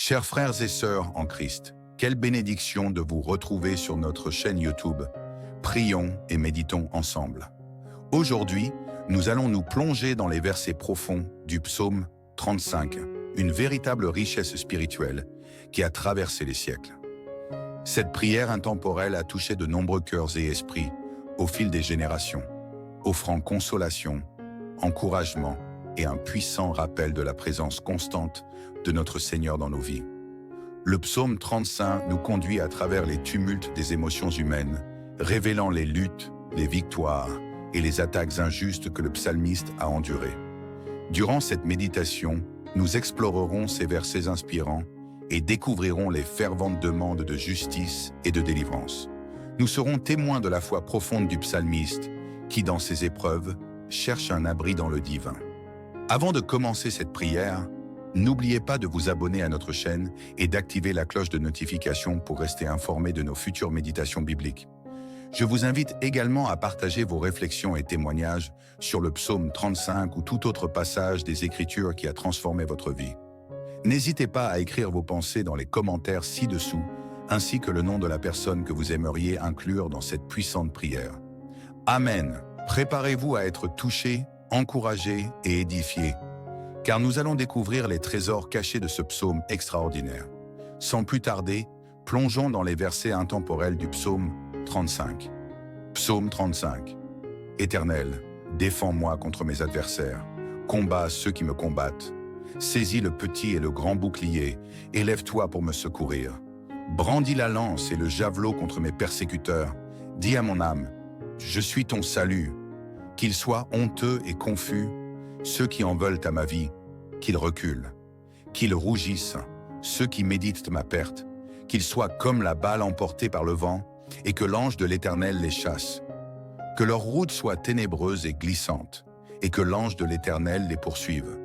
Chers frères et sœurs en Christ, quelle bénédiction de vous retrouver sur notre chaîne YouTube. Prions et méditons ensemble. Aujourd'hui, nous allons nous plonger dans les versets profonds du psaume 35, une véritable richesse spirituelle qui a traversé les siècles. Cette prière intemporelle a touché de nombreux cœurs et esprits au fil des générations, offrant consolation, encouragement et un puissant rappel de la présence constante de notre Seigneur dans nos vies. Le psaume 35 nous conduit à travers les tumultes des émotions humaines, révélant les luttes, les victoires et les attaques injustes que le psalmiste a endurées. Durant cette méditation, nous explorerons ces versets inspirants et découvrirons les ferventes demandes de justice et de délivrance. Nous serons témoins de la foi profonde du psalmiste qui, dans ses épreuves, cherche un abri dans le divin. Avant de commencer cette prière, n'oubliez pas de vous abonner à notre chaîne et d'activer la cloche de notification pour rester informé de nos futures méditations bibliques. Je vous invite également à partager vos réflexions et témoignages sur le psaume 35 ou tout autre passage des Écritures qui a transformé votre vie. N'hésitez pas à écrire vos pensées dans les commentaires ci-dessous, ainsi que le nom de la personne que vous aimeriez inclure dans cette puissante prière. Amen. Préparez-vous à être touchés, encouragés et édifiés, car nous allons découvrir les trésors cachés de ce psaume extraordinaire. Sans plus tarder, plongeons dans les versets intemporels du psaume 35. Psaume 35. Éternel, défends-moi contre mes adversaires, combats ceux qui me combattent. Saisis le petit et le grand bouclier, élève-toi pour me secourir. Brandis la lance et le javelot contre mes persécuteurs. Dis à mon âme, je suis ton salut. Qu'ils soient honteux et confus, ceux qui en veulent à ma vie, qu'ils reculent. Qu'ils rougissent, ceux qui méditent ma perte. Qu'ils soient comme la balle emportée par le vent, et que l'ange de l'Éternel les chasse. Que leur route soit ténébreuse et glissante, et que l'ange de l'Éternel les poursuive.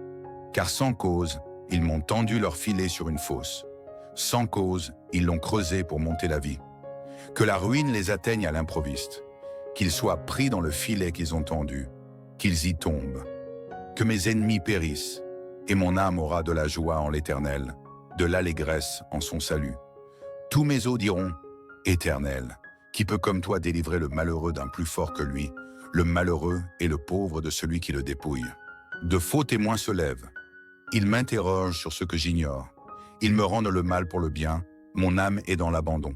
Car sans cause, ils m'ont tendu leur filet sur une fosse. Sans cause, ils l'ont creusé pour monter la vie. Que la ruine les atteigne à l'improviste. Qu'ils soient pris dans le filet qu'ils ont tendu, qu'ils y tombent. Que mes ennemis périssent, et mon âme aura de la joie en l'Éternel, de l'allégresse en son salut. Tous mes os diront, Éternel, qui peut comme toi délivrer le malheureux d'un plus fort que lui, le malheureux et le pauvre de celui qui le dépouille. De faux témoins se lèvent. Ils m'interrogent sur ce que j'ignore. Ils me rendent le mal pour le bien, mon âme est dans l'abandon.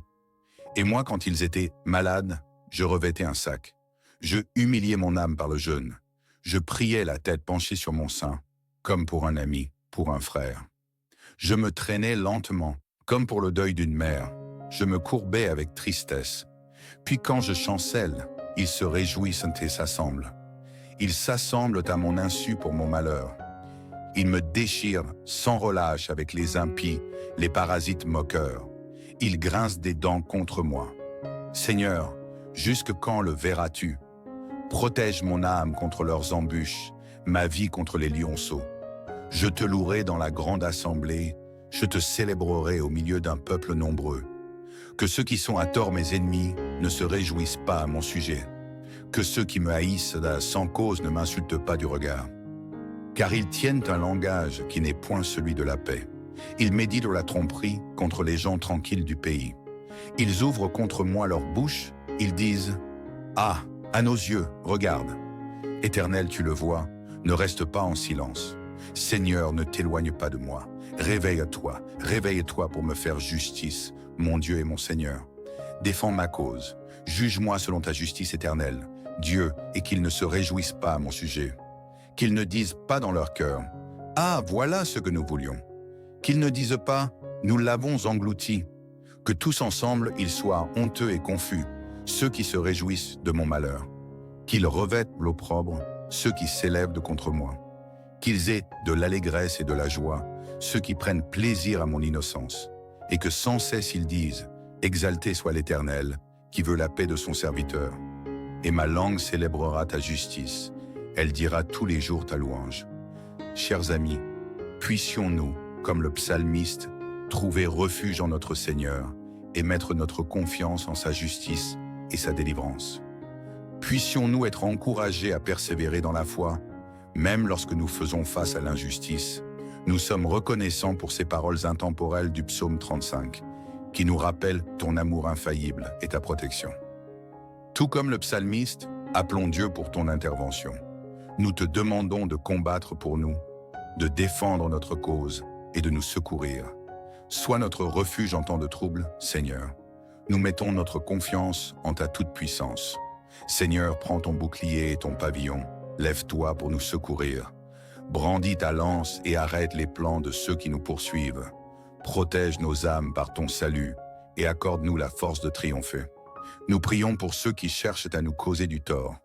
Et moi, quand ils étaient malades, je revêtais un sac. Je humiliais mon âme par le jeûne. Je priais la tête penchée sur mon sein, comme pour un ami, pour un frère. Je me traînais lentement, comme pour le deuil d'une mère. Je me courbais avec tristesse. Puis quand je chancelle, ils se réjouissent et s'assemblent. Ils s'assemblent à mon insu pour mon malheur. Ils me déchirent sans relâche avec les impies, les parasites moqueurs. Ils grincent des dents contre moi. Seigneur, jusque quand le verras-tu? Protège mon âme contre leurs embûches, ma vie contre les lionceaux. Je te louerai dans la grande assemblée, je te célébrerai au milieu d'un peuple nombreux. Que ceux qui sont à tort mes ennemis ne se réjouissent pas à mon sujet. Que ceux qui me haïssent sans cause ne m'insultent pas du regard. Car ils tiennent un langage qui n'est point celui de la paix. Ils méditent la tromperie contre les gens tranquilles du pays. Ils ouvrent contre moi leur bouche, ils disent « Ah, à nos yeux, regarde. Éternel, tu le vois, ne reste pas en silence. Seigneur, ne t'éloigne pas de moi. Réveille-toi pour me faire justice, mon Dieu et mon Seigneur. Défends ma cause, juge-moi selon ta justice éternelle, Dieu, et qu'ils ne se réjouissent pas à mon sujet. Qu'ils ne disent pas dans leur cœur « Ah, voilà ce que nous voulions ». Qu'ils ne disent pas « Nous l'avons englouti ». Que tous ensemble, ils soient honteux et confus, ceux qui se réjouissent de mon malheur. Qu'ils revêtent l'opprobre, ceux qui s'élèvent contre moi. Qu'ils aient de l'allégresse et de la joie, ceux qui prennent plaisir à mon innocence. Et que sans cesse ils disent « Exalté soit l'Éternel, qui veut la paix de son serviteur. Et ma langue célébrera ta justice. Elle dira tous les jours ta louange. » Chers amis, puissions-nous, comme le psalmiste, trouver refuge en notre Seigneur et mettre notre confiance en sa justice et sa délivrance. Puissions-nous être encouragés à persévérer dans la foi, même lorsque nous faisons face à l'injustice, Nous sommes reconnaissants pour ces paroles intemporelles du psaume 35, qui nous rappellent ton amour infaillible et ta protection. Tout comme le psalmiste, appelons Dieu pour ton intervention. Nous te demandons de combattre pour nous, de défendre notre cause et de nous secourir. Sois notre refuge en temps de trouble, Seigneur. Nous mettons notre confiance en ta toute-puissance. Seigneur, prends ton bouclier et ton pavillon. Lève-toi pour nous secourir. Brandis ta lance et arrête les plans de ceux qui nous poursuivent. Protège nos âmes par ton salut et accorde-nous la force de triompher. Nous prions pour ceux qui cherchent à nous causer du tort.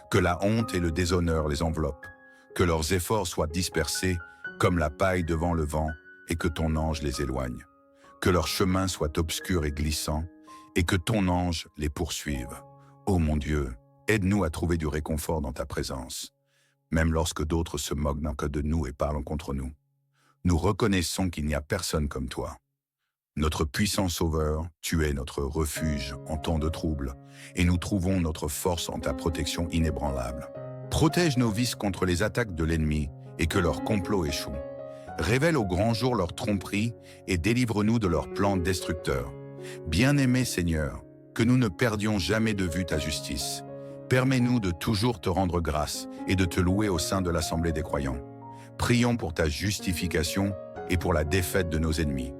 Que la honte et le déshonneur les enveloppent. Que leurs efforts soient dispersés comme la paille devant le vent et que ton ange les éloigne. Que leur chemin soit obscur et glissant et que ton ange les poursuive. Ô mon Dieu, aide-nous à trouver du réconfort dans ta présence, même lorsque d'autres se moquent d'un cas de nous et parlent contre nous. Nous reconnaissons qu'il n'y a personne comme toi. Notre puissant Sauveur, tu es notre refuge en temps de trouble, et nous trouvons notre force en ta protection inébranlable. Protège nos vices contre les attaques de l'ennemi et que leur complot échoue. Révèle au grand jour leur tromperie et délivre-nous de leurs plans destructeurs. Bien-aimé Seigneur, que nous ne perdions jamais de vue ta justice. Permets-nous de toujours te rendre grâce et de te louer au sein de l'Assemblée des croyants. Prions pour ta justification et pour la défaite de nos ennemis.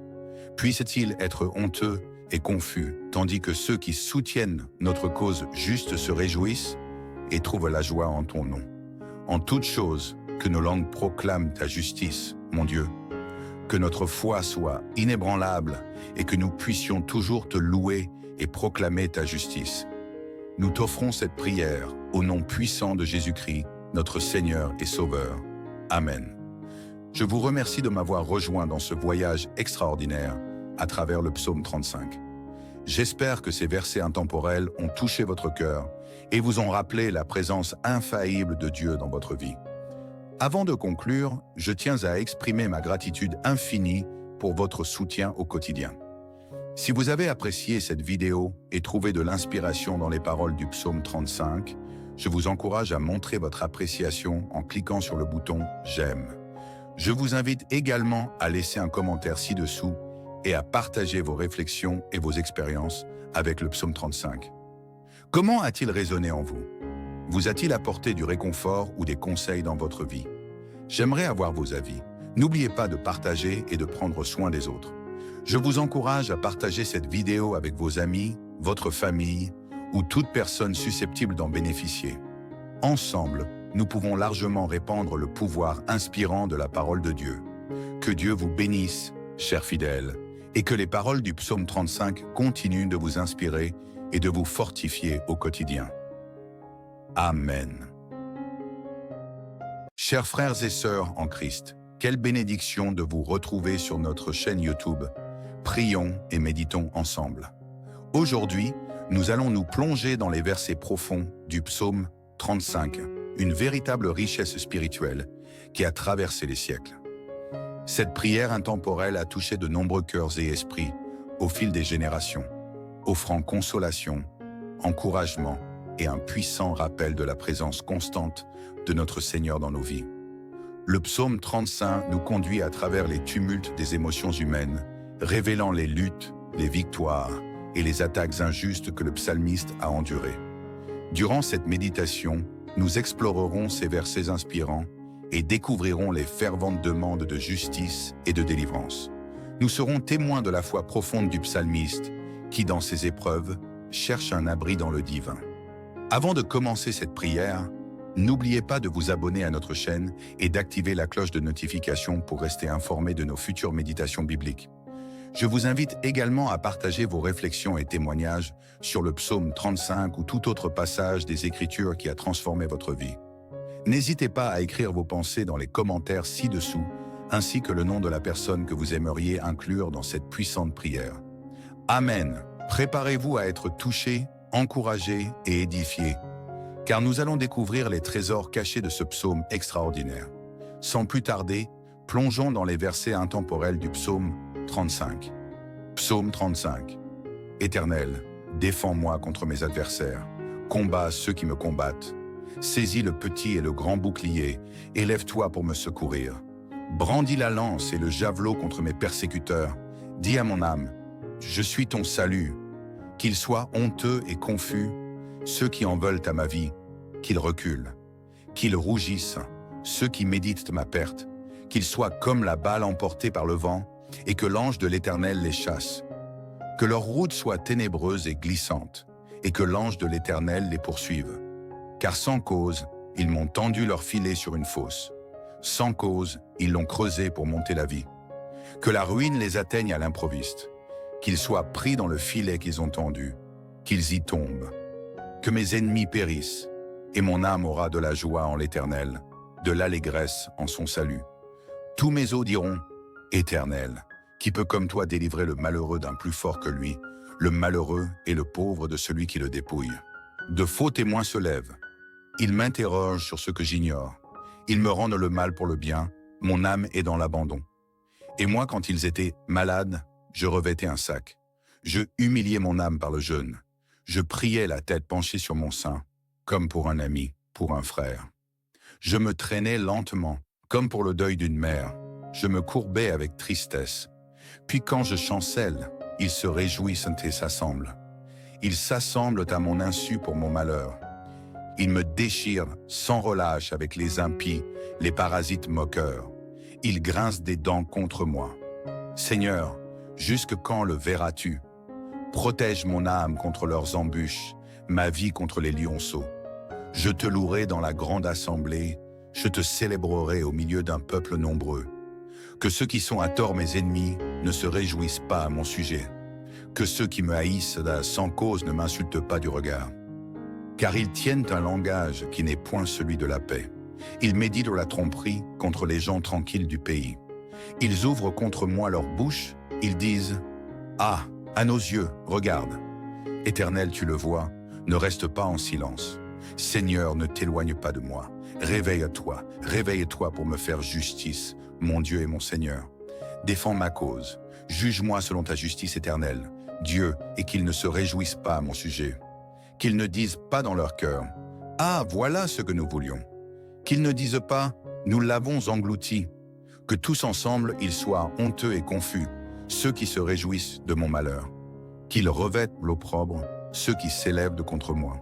Puisse-t-il être honteux et confus, tandis que ceux qui soutiennent notre cause juste se réjouissent et trouvent la joie en ton nom. En toutes choses, que nos langues proclament ta justice, mon Dieu. Que notre foi soit inébranlable et que nous puissions toujours te louer et proclamer ta justice. Nous t'offrons cette prière au nom puissant de Jésus-Christ, notre Seigneur et Sauveur. Amen. Je vous remercie de m'avoir rejoint dans ce voyage extraordinaire à travers le psaume 35. J'espère que ces versets intemporels ont touché votre cœur et vous ont rappelé la présence infaillible de Dieu dans votre vie. Avant de conclure, je tiens à exprimer ma gratitude infinie pour votre soutien au quotidien. Si vous avez apprécié cette vidéo et trouvé de l'inspiration dans les paroles du psaume 35, je vous encourage à montrer votre appréciation en cliquant sur le bouton « J'aime ». Je vous invite également à laisser un commentaire ci-dessous et à partager vos réflexions et vos expériences avec le psaume 35. Comment a-t-il résonné en vous? Vous a-t-il apporté du réconfort ou des conseils dans votre vie? J'aimerais avoir vos avis. N'oubliez pas de partager et de prendre soin des autres. Je vous encourage à partager cette vidéo avec vos amis, votre famille ou toute personne susceptible d'en bénéficier. Ensemble, nous pouvons largement répandre le pouvoir inspirant de la parole de Dieu. Que Dieu vous bénisse, chers fidèles, et que les paroles du psaume 35 continuent de vous inspirer et de vous fortifier au quotidien. Amen. Chers frères et sœurs en Christ, quelle bénédiction de vous retrouver sur notre chaîne YouTube. Prions et méditons ensemble. Aujourd'hui, nous allons nous plonger dans les versets profonds du psaume 35, une véritable richesse spirituelle qui a traversé les siècles. Cette prière intemporelle a touché de nombreux cœurs et esprits au fil des générations, offrant consolation, encouragement et un puissant rappel de la présence constante de notre Seigneur dans nos vies. Le psaume 35 nous conduit à travers les tumultes des émotions humaines, révélant les luttes, les victoires et les attaques injustes que le psalmiste a endurées. Durant cette méditation, nous explorerons ces versets inspirants et découvrirons les ferventes demandes de justice et de délivrance. Nous serons témoins de la foi profonde du psalmiste qui, dans ses épreuves, cherche un abri dans le divin. Avant de commencer cette prière, n'oubliez pas de vous abonner à notre chaîne et d'activer la cloche de notification pour rester informé de nos futures méditations bibliques. Je vous invite également à partager vos réflexions et témoignages sur le psaume 35 ou tout autre passage des Écritures qui a transformé votre vie. N'hésitez pas à écrire vos pensées dans les commentaires ci-dessous, ainsi que le nom de la personne que vous aimeriez inclure dans cette puissante prière. Amen. Préparez-vous à être touchés, encouragés et édifiés, car nous allons découvrir les trésors cachés de ce psaume extraordinaire. Sans plus tarder, plongeons dans les versets intemporels du psaume 35. Psaume 35. Éternel, défends-moi contre mes adversaires, combats ceux qui me combattent. Saisis le petit et le grand bouclier, et lève-toi pour me secourir. Brandis la lance et le javelot contre mes persécuteurs. Dis à mon âme, je suis ton salut. Qu'ils soient honteux et confus, ceux qui en veulent à ma vie, qu'ils reculent. Qu'ils rougissent, ceux qui méditent ma perte. Qu'ils soient comme la balle emportée par le vent, et que l'ange de l'Éternel les chasse. Que leur route soit ténébreuse et glissante, et que l'ange de l'Éternel les poursuive. Car sans cause, ils m'ont tendu leur filet sur une fosse. Sans cause, ils l'ont creusé pour monter la vie. Que la ruine les atteigne à l'improviste. Qu'ils soient pris dans le filet qu'ils ont tendu. Qu'ils y tombent. Que mes ennemis périssent. Et mon âme aura de la joie en l'Éternel, de l'allégresse en son salut. Tous mes os diront, Éternel, qui peut comme toi délivrer le malheureux d'un plus fort que lui, le malheureux et le pauvre de celui qui le dépouille. De faux témoins se lèvent. Ils m'interrogent sur ce que j'ignore. Ils me rendent le mal pour le bien, mon âme est dans l'abandon. Et moi, quand ils étaient malades, je revêtais un sac. Je humiliais mon âme par le jeûne. Je priais la tête penchée sur mon sein, comme pour un ami, pour un frère. Je me traînais lentement, comme pour le deuil d'une mère. Je me courbais avec tristesse. Puis quand je chancelle, ils se réjouissent et s'assemblent. Ils s'assemblent à mon insu pour mon malheur. Ils me déchirent sans relâche avec les impies, les parasites moqueurs. Ils grincent des dents contre moi. Seigneur, jusque quand le verras-tu? Protège mon âme contre leurs embûches, ma vie contre les lionceaux. Je te louerai dans la grande assemblée, je te célébrerai au milieu d'un peuple nombreux. Que ceux qui sont à tort mes ennemis ne se réjouissent pas à mon sujet. Que ceux qui me haïssent sans cause ne m'insultent pas du regard. Car ils tiennent un langage qui n'est point celui de la paix. Ils méditent la tromperie contre les gens tranquilles du pays. Ils ouvrent contre moi leur bouche, ils disent « Ah, à nos yeux, regarde ! Éternel, tu le vois, ne reste pas en silence. Seigneur, ne t'éloigne pas de moi. Réveille-toi pour me faire justice, mon Dieu et mon Seigneur. Défends ma cause, juge-moi selon ta justice éternelle, Dieu, et qu'ils ne se réjouissent pas à mon sujet. Qu'ils ne disent pas dans leur cœur « Ah, voilà ce que nous voulions !» Qu'ils ne disent pas « Nous l'avons englouti !» Que tous ensemble ils soient honteux et confus, ceux qui se réjouissent de mon malheur. Qu'ils revêtent l'opprobre, ceux qui s'élèvent contre moi.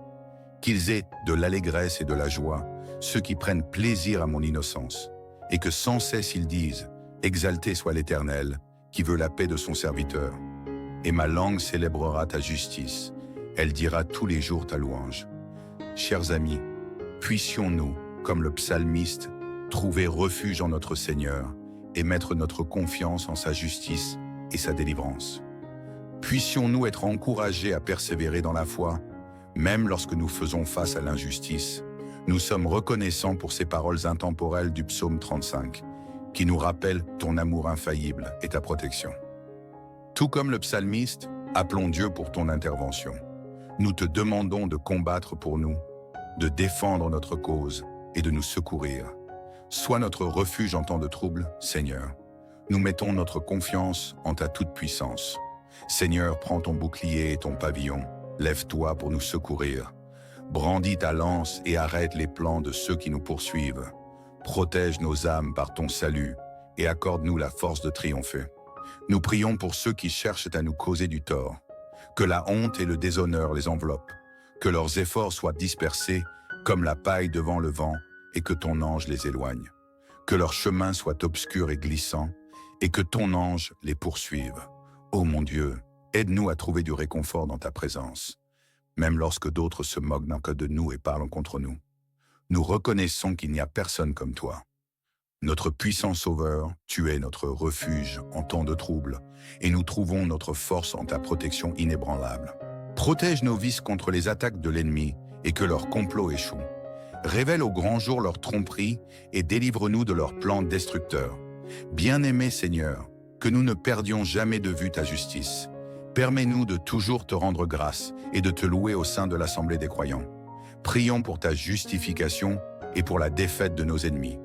Qu'ils aient de l'allégresse et de la joie, ceux qui prennent plaisir à mon innocence. Et que sans cesse ils disent « Exalté soit l'Éternel, qui veut la paix de son serviteur. » Et ma langue célébrera ta justice. Elle dira tous les jours ta louange. Chers amis, puissions-nous, comme le psalmiste, trouver refuge en notre Seigneur et mettre notre confiance en sa justice et sa délivrance. Puissions-nous être encouragés à persévérer dans la foi, même lorsque nous faisons face à l'injustice. Nous sommes reconnaissants pour ces paroles intemporelles du psaume 35, qui nous rappellent ton amour infaillible et ta protection. Tout comme le psalmiste, appelons Dieu pour ton intervention. Nous te demandons de combattre pour nous, de défendre notre cause et de nous secourir. Sois notre refuge en temps de trouble, Seigneur. Nous mettons notre confiance en ta toute-puissance. Seigneur, prends ton bouclier et ton pavillon. Lève-toi pour nous secourir. Brandis ta lance et arrête les plans de ceux qui nous poursuivent. Protège nos âmes par ton salut et accorde-nous la force de triompher. Nous prions pour ceux qui cherchent à nous causer du tort. Que la honte et le déshonneur les enveloppent. Que leurs efforts soient dispersés comme la paille devant le vent et que ton ange les éloigne. Que leur chemin soit obscur et glissant et que ton ange les poursuive. Ô mon Dieu, aide-nous à trouver du réconfort dans ta présence, même lorsque d'autres se moquent de nous et parlent contre nous. Nous reconnaissons qu'il n'y a personne comme toi. Notre puissant Sauveur, tu es notre refuge en temps de trouble, et nous trouvons notre force en ta protection inébranlable. Protège nos vices contre les attaques de l'ennemi et que leur complot échoue. Révèle au grand jour leur tromperie et délivre-nous de leurs plans destructeurs. Bien-aimé Seigneur, que nous ne perdions jamais de vue ta justice. Permets-nous de toujours te rendre grâce et de te louer au sein de l'Assemblée des croyants. Prions pour ta justification et pour la défaite de nos ennemis.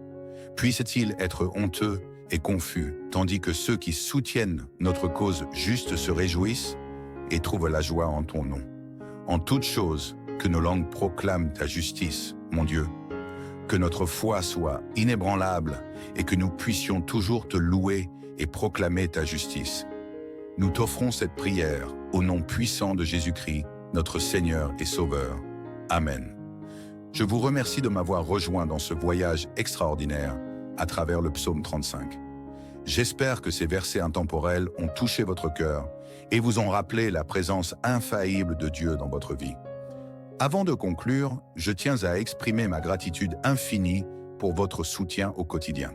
Puisse-t-il être honteux et confus, tandis que ceux qui soutiennent notre cause juste se réjouissent et trouvent la joie en ton nom. En toutes choses, que nos langues proclament ta justice, mon Dieu. que notre foi soit inébranlable et que nous puissions toujours te louer et proclamer ta justice. Nous t'offrons cette prière au nom puissant de Jésus-Christ, notre Seigneur et Sauveur. Amen. Je vous remercie de m'avoir rejoint dans ce voyage extraordinaire à travers le psaume 35. J'espère que ces versets intemporels ont touché votre cœur et vous ont rappelé la présence infaillible de Dieu dans votre vie. Avant de conclure, je tiens à exprimer ma gratitude infinie pour votre soutien au quotidien.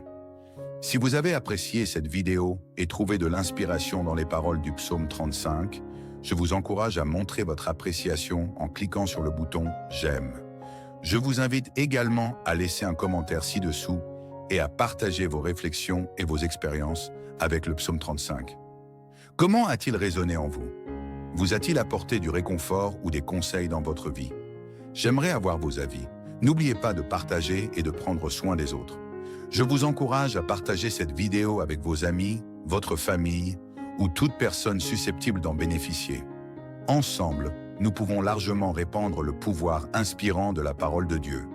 Si vous avez apprécié cette vidéo et trouvé de l'inspiration dans les paroles du psaume 35, je vous encourage à montrer votre appréciation en cliquant sur le bouton « J'aime ». Je vous invite également à laisser un commentaire ci-dessous et à partager vos réflexions et vos expériences avec le psaume 35. Comment a-t-il résonné en vous? Vous a-t-il apporté du réconfort ou des conseils dans votre vie? J'aimerais avoir vos avis. N'oubliez pas de partager et de prendre soin des autres. Je vous encourage à partager cette vidéo avec vos amis, votre famille ou toute personne susceptible d'en bénéficier. Ensemble, nous pouvons largement répandre le pouvoir inspirant de la parole de Dieu.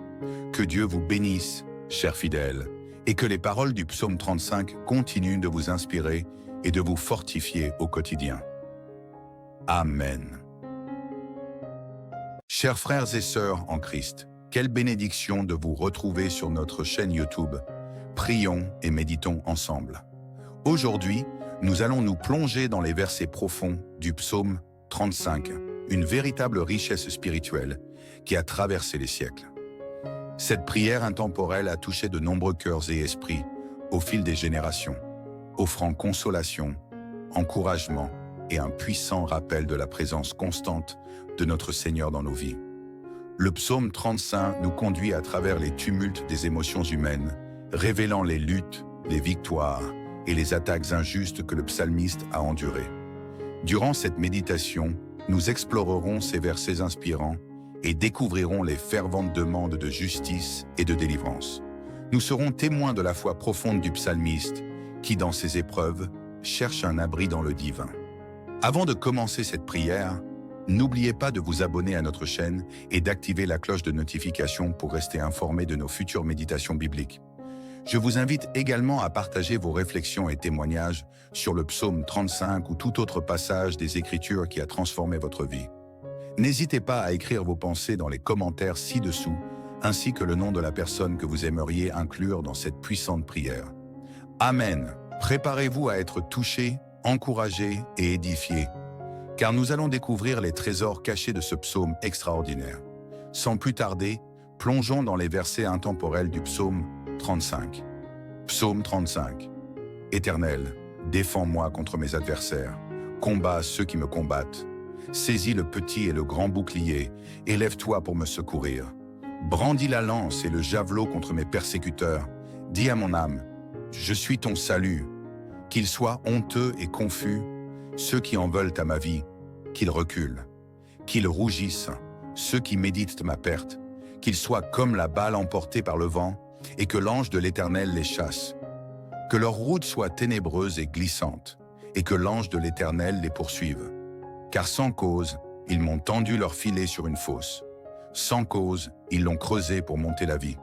Que Dieu vous bénisse, chers fidèles, et que les paroles du psaume 35 continuent de vous inspirer et de vous fortifier au quotidien. Amen. Chers frères et sœurs en Christ, quelle bénédiction de vous retrouver sur notre chaîne YouTube. Prions et méditons ensemble. Aujourd'hui, nous allons nous plonger dans les versets profonds du psaume 35, une véritable richesse spirituelle qui a traversé les siècles. Cette prière intemporelle a touché de nombreux cœurs et esprits au fil des générations, offrant consolation, encouragement et un puissant rappel de la présence constante de notre Seigneur dans nos vies. Le psaume 35 nous conduit à travers les tumultes des émotions humaines, révélant les luttes, les victoires et les attaques injustes que le psalmiste a endurées. Durant cette méditation, nous explorerons ces versets inspirants et découvrirons les ferventes demandes de justice et de délivrance. Nous serons témoins de la foi profonde du psalmiste qui, dans ses épreuves, cherche un abri dans le divin. Avant de commencer cette prière, n'oubliez pas de vous abonner à notre chaîne et d'activer la cloche de notification pour rester informé de nos futures méditations bibliques. Je vous invite également à partager vos réflexions et témoignages sur le psaume 35 ou tout autre passage des Écritures qui a transformé votre vie. N'hésitez pas à écrire vos pensées dans les commentaires ci-dessous, ainsi que le nom de la personne que vous aimeriez inclure dans cette puissante prière. Amen. Préparez-vous à être touchés, encouragés et édifiés, car nous allons découvrir les trésors cachés de ce psaume extraordinaire. Sans plus tarder, plongeons dans les versets intemporels du psaume 35. Psaume 35. Éternel, défends-moi contre mes adversaires, combats ceux qui me combattent. Saisis le petit et le grand bouclier, élève-toi pour me secourir. Brandis la lance et le javelot contre mes persécuteurs. Dis à mon âme, je suis ton salut. Qu'ils soient honteux et confus, ceux qui en veulent à ma vie, qu'ils reculent. Qu'ils rougissent, ceux qui méditent ma perte. Qu'ils soient comme la balle emportée par le vent, et que l'ange de l'Éternel les chasse. Que leur route soit ténébreuse et glissante, et que l'ange de l'Éternel les poursuive. Car sans cause, ils m'ont tendu leur filet sur une fosse. Sans cause, ils l'ont creusé pour monter la vie.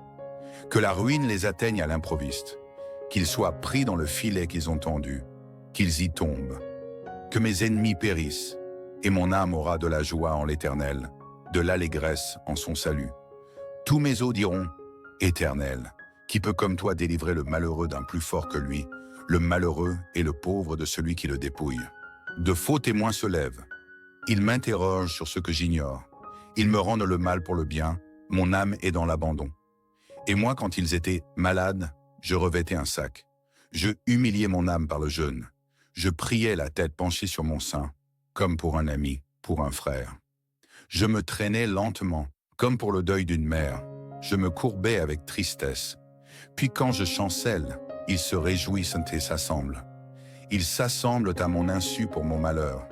Que la ruine les atteigne à l'improviste. Qu'ils soient pris dans le filet qu'ils ont tendu. Qu'ils y tombent. Que mes ennemis périssent, et mon âme aura de la joie en l'Éternel, de l'allégresse en son salut. Tous mes os diront, Éternel, qui peut comme toi délivrer le malheureux d'un plus fort que lui, le malheureux et le pauvre de celui qui le dépouille. De faux témoins se lèvent. Ils m'interrogent sur ce que j'ignore. Ils me rendent le mal pour le bien, mon âme est dans l'abandon. Et moi, quand ils étaient malades, je revêtais un sac. Je humiliais mon âme par le jeûne. Je priais la tête penchée sur mon sein, comme pour un ami, pour un frère. Je me traînais lentement, comme pour le deuil d'une mère. Je me courbais avec tristesse. Puis quand je chancelle, ils se réjouissent et s'assemblent. Ils s'assemblent à mon insu pour mon malheur.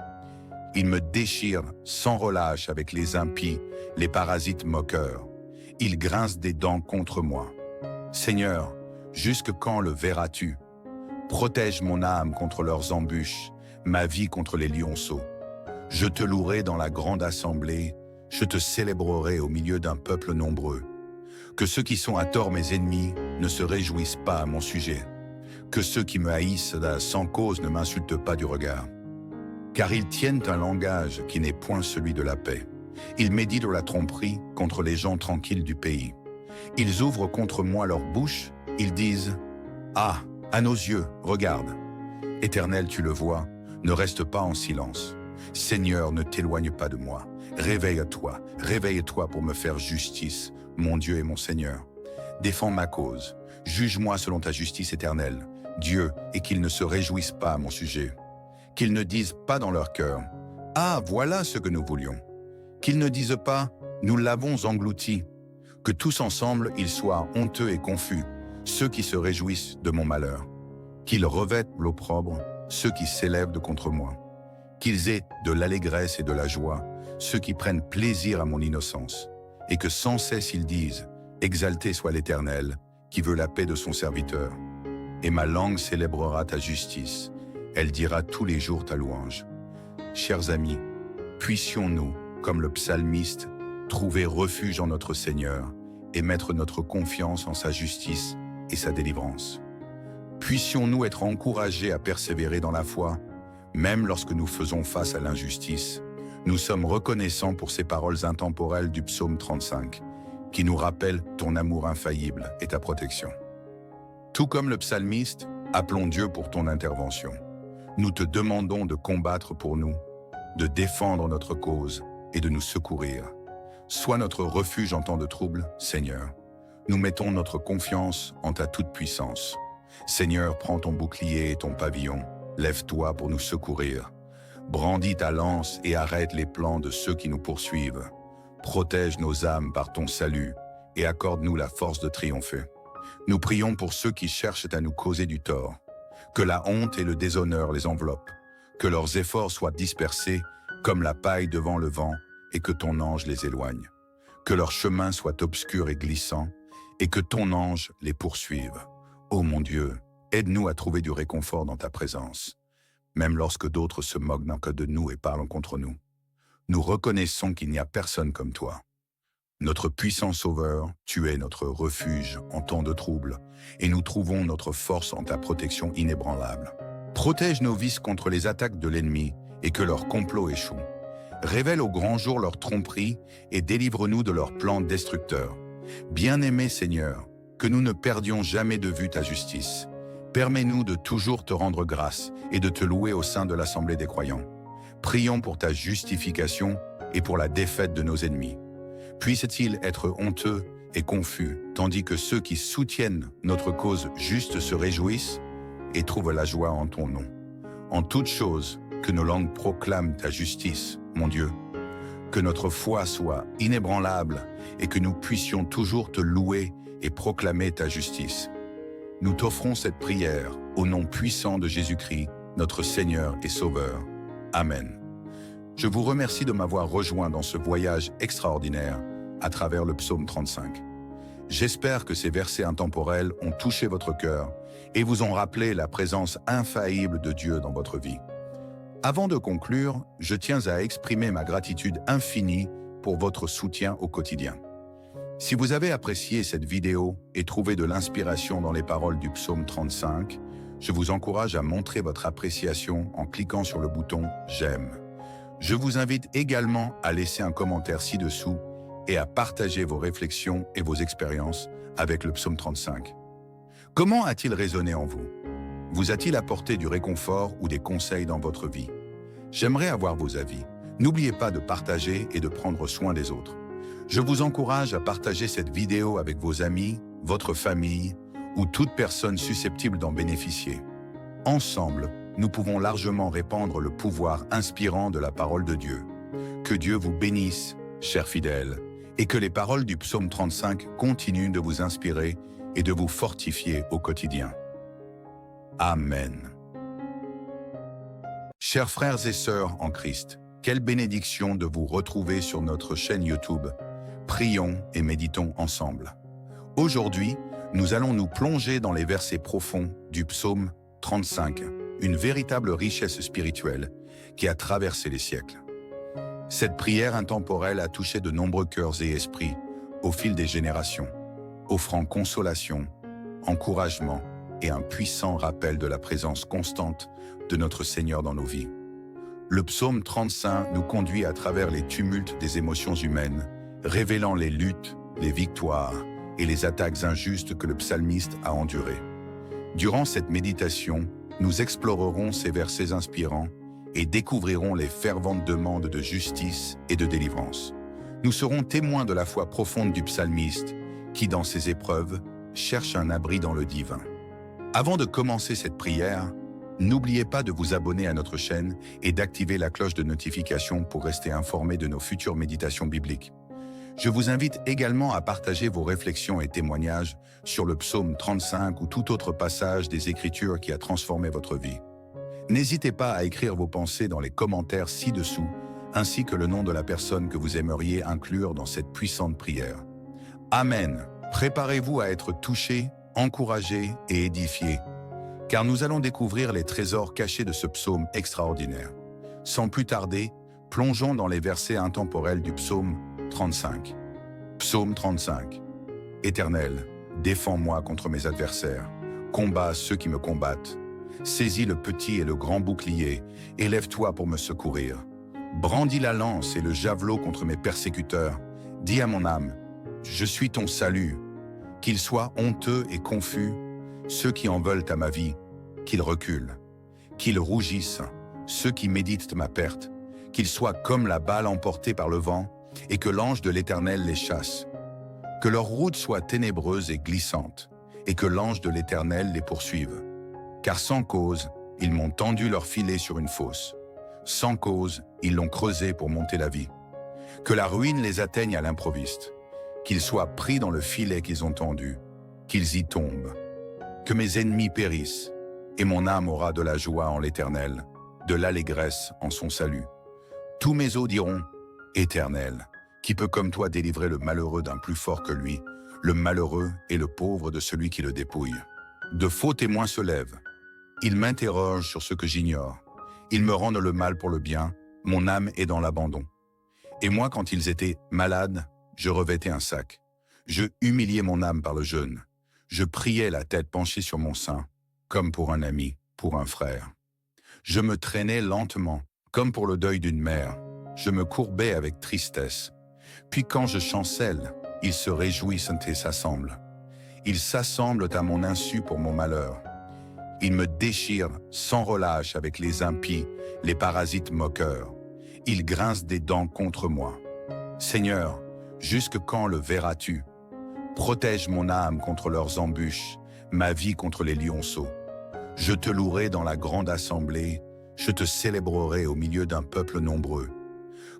Ils me déchirent sans relâche avec les impies, les parasites moqueurs. Ils grincent des dents contre moi. Seigneur, jusque quand le verras-tu? Protège mon âme contre leurs embûches, ma vie contre les lionceaux. Je te louerai dans la grande assemblée, je te célébrerai au milieu d'un peuple nombreux. Que ceux qui sont à tort mes ennemis ne se réjouissent pas à mon sujet. Que ceux qui me haïssent sans cause ne m'insultent pas du regard. Car ils tiennent un langage qui n'est point celui de la paix. Ils méditent la tromperie contre les gens tranquilles du pays. Ils ouvrent contre moi leur bouche, ils disent « Ah, à nos yeux, regarde !» Éternel, tu le vois, ne reste pas en silence. Seigneur, ne t'éloigne pas de moi. Réveille-toi pour me faire justice, mon Dieu et mon Seigneur. Défends ma cause, juge-moi selon ta justice éternelle, Dieu, et qu'ils ne se réjouissent pas à mon sujet. Qu'ils ne disent pas dans leur cœur « Ah, voilà ce que nous voulions !» Qu'ils ne disent pas « Nous l'avons englouti !» Que tous ensemble, ils soient honteux et confus, ceux qui se réjouissent de mon malheur. Qu'ils revêtent l'opprobre, ceux qui s'élèvent contre moi. Qu'ils aient de l'allégresse et de la joie, ceux qui prennent plaisir à mon innocence. Et que sans cesse ils disent « Exalté soit l'Éternel, qui veut la paix de son serviteur. » Et ma langue célébrera ta justice, elle dira tous les jours ta louange. Chers amis, puissions-nous, comme le psalmiste, trouver refuge en notre Seigneur et mettre notre confiance en sa justice et sa délivrance. Puissions-nous être encouragés à persévérer dans la foi, même lorsque nous faisons face à l'injustice. Nous sommes reconnaissants pour ces paroles intemporelles du psaume 35, qui nous rappellent ton amour infaillible et ta protection. Tout comme le psalmiste, appelons Dieu pour ton intervention. Nous te demandons de combattre pour nous, de défendre notre cause et de nous secourir. Sois notre refuge en temps de trouble, Seigneur. Nous mettons notre confiance en ta toute-puissance. Seigneur, prends ton bouclier et ton pavillon. Lève-toi pour nous secourir. Brandis ta lance et arrête les plans de ceux qui nous poursuivent. Protège nos âmes par ton salut et accorde-nous la force de triompher. Nous prions pour ceux qui cherchent à nous causer du tort. Que la honte et le déshonneur les enveloppent. Que leurs efforts soient dispersés comme la paille devant le vent et que ton ange les éloigne. Que leur chemin soit obscur et glissant et que ton ange les poursuive. Ô mon Dieu, aide-nous à trouver du réconfort dans ta présence, même lorsque d'autres se moquent de nous et parlent contre nous. Nous reconnaissons qu'il n'y a personne comme toi. Notre puissant Sauveur, tu es notre refuge en temps de trouble, et nous trouvons notre force en ta protection inébranlable. Protège nos vices contre les attaques de l'ennemi et que leurs complots échouent. Révèle au grand jour leur tromperie et délivre-nous de leurs plans destructeurs. Bien-aimé Seigneur, que nous ne perdions jamais de vue ta justice. Permets-nous de toujours te rendre grâce et de te louer au sein de l'Assemblée des croyants. Prions pour ta justification et pour la défaite de nos ennemis. Puisse-t-il être honteux et confus, tandis que ceux qui soutiennent notre cause juste se réjouissent et trouvent la joie en ton nom. En toutes choses, que nos langues proclament ta justice, mon Dieu. Que notre foi soit inébranlable et que nous puissions toujours te louer et proclamer ta justice. Nous t'offrons cette prière au nom puissant de Jésus-Christ, notre Seigneur et Sauveur. Amen. Je vous remercie de m'avoir rejoint dans ce voyage extraordinaire à travers le psaume 35. J'espère que ces versets intemporels ont touché votre cœur et vous ont rappelé la présence infaillible de Dieu dans votre vie. Avant de conclure, je tiens à exprimer ma gratitude infinie pour votre soutien au quotidien. Si vous avez apprécié cette vidéo et trouvé de l'inspiration dans les paroles du psaume 35, je vous encourage à montrer votre appréciation en cliquant sur le bouton « J'aime ». Je vous invite également à laisser un commentaire ci-dessous et à partager vos réflexions et vos expériences avec le psaume 35. Comment a-t-il résonné en vous? Vous a-t-il apporté du réconfort ou des conseils dans votre vie? J'aimerais avoir vos avis. N'oubliez pas de partager et de prendre soin des autres. Je vous encourage à partager cette vidéo avec vos amis, votre famille ou toute personne susceptible d'en bénéficier. Ensemble, nous pouvons largement répandre le pouvoir inspirant de la parole de Dieu. Que Dieu vous bénisse, chers fidèles, et que les paroles du psaume 35 continuent de vous inspirer et de vous fortifier au quotidien. Amen. Chers frères et sœurs en Christ, quelle bénédiction de vous retrouver sur notre chaîne YouTube. Prions et méditons ensemble. Aujourd'hui, nous allons nous plonger dans les versets profonds du psaume 35, une véritable richesse spirituelle qui a traversé les siècles. Cette prière intemporelle a touché de nombreux cœurs et esprits au fil des générations. offrant consolation, encouragement et un puissant rappel de la présence constante de notre Seigneur dans nos vies. Le psaume 35 nous conduit à travers les tumultes des émotions humaines, révélant les luttes, les victoires et les attaques injustes que le psalmiste a endurées. Durant cette méditation, nous explorerons ces versets inspirants et découvrirons les ferventes demandes de justice et de délivrance. Nous serons témoins de la foi profonde du psalmiste qui, dans ses épreuves, cherche un abri dans le divin. Avant de commencer cette prière, n'oubliez pas de vous abonner à notre chaîne et d'activer la cloche de notification pour rester informé de nos futures méditations bibliques. Je vous invite également à partager vos réflexions et témoignages sur le psaume 35 ou tout autre passage des Écritures qui a transformé votre vie. N'hésitez pas à écrire vos pensées dans les commentaires ci-dessous, ainsi que le nom de la personne que vous aimeriez inclure dans cette puissante prière. Amen. Préparez-vous à être touchés, encouragés et édifiés, car nous allons découvrir les trésors cachés de ce psaume extraordinaire. Sans plus tarder, plongeons dans les versets intemporels du psaume 35. Psaume 35. Éternel, défends-moi contre mes adversaires, combats ceux qui me combattent. Saisis le petit et le grand bouclier, élève-toi pour me secourir. Brandis la lance et le javelot contre mes persécuteurs. Dis à mon âme, je suis ton salut. Qu'ils soient honteux et confus, ceux qui en veulent à ma vie, qu'ils reculent. Qu'ils rougissent, ceux qui méditent ma perte. Qu'ils soient comme la balle emportée par le vent, et que l'ange de l'Éternel les chasse. Que leur route soit ténébreuse et glissante, et que l'ange de l'Éternel les poursuive. Car sans cause, ils m'ont tendu leur filet sur une fosse. Sans cause, ils l'ont creusé pour monter la vie. Que la ruine les atteigne à l'improviste. Qu'ils soient pris dans le filet qu'ils ont tendu. Qu'ils y tombent. Que mes ennemis périssent. Et mon âme aura de la joie en l'Éternel, de l'allégresse en son salut. Tous mes os diront, Éternel, qui peut comme toi délivrer le malheureux d'un plus fort que lui, le malheureux et le pauvre de celui qui le dépouille. De faux témoins se lèvent. Ils m'interrogent sur ce que j'ignore. Ils me rendent le mal pour le bien, mon âme est dans l'abandon. Et moi, quand ils étaient malades, je revêtais un sac. Je humiliais mon âme par le jeûne. Je priais la tête penchée sur mon sein, comme pour un ami, pour un frère. Je me traînais lentement, comme pour le deuil d'une mère. Je me courbais avec tristesse. Puis quand je chancelle, ils se réjouissent et s'assemblent. Ils s'assemblent à mon insu pour mon malheur. Ils me déchirent sans relâche avec les impies, les parasites moqueurs. Ils grincent des dents contre moi. Seigneur, jusque quand le verras-tu? Protège mon âme contre leurs embûches, ma vie contre les lionceaux. Je te louerai dans la grande assemblée, je te célébrerai au milieu d'un peuple nombreux.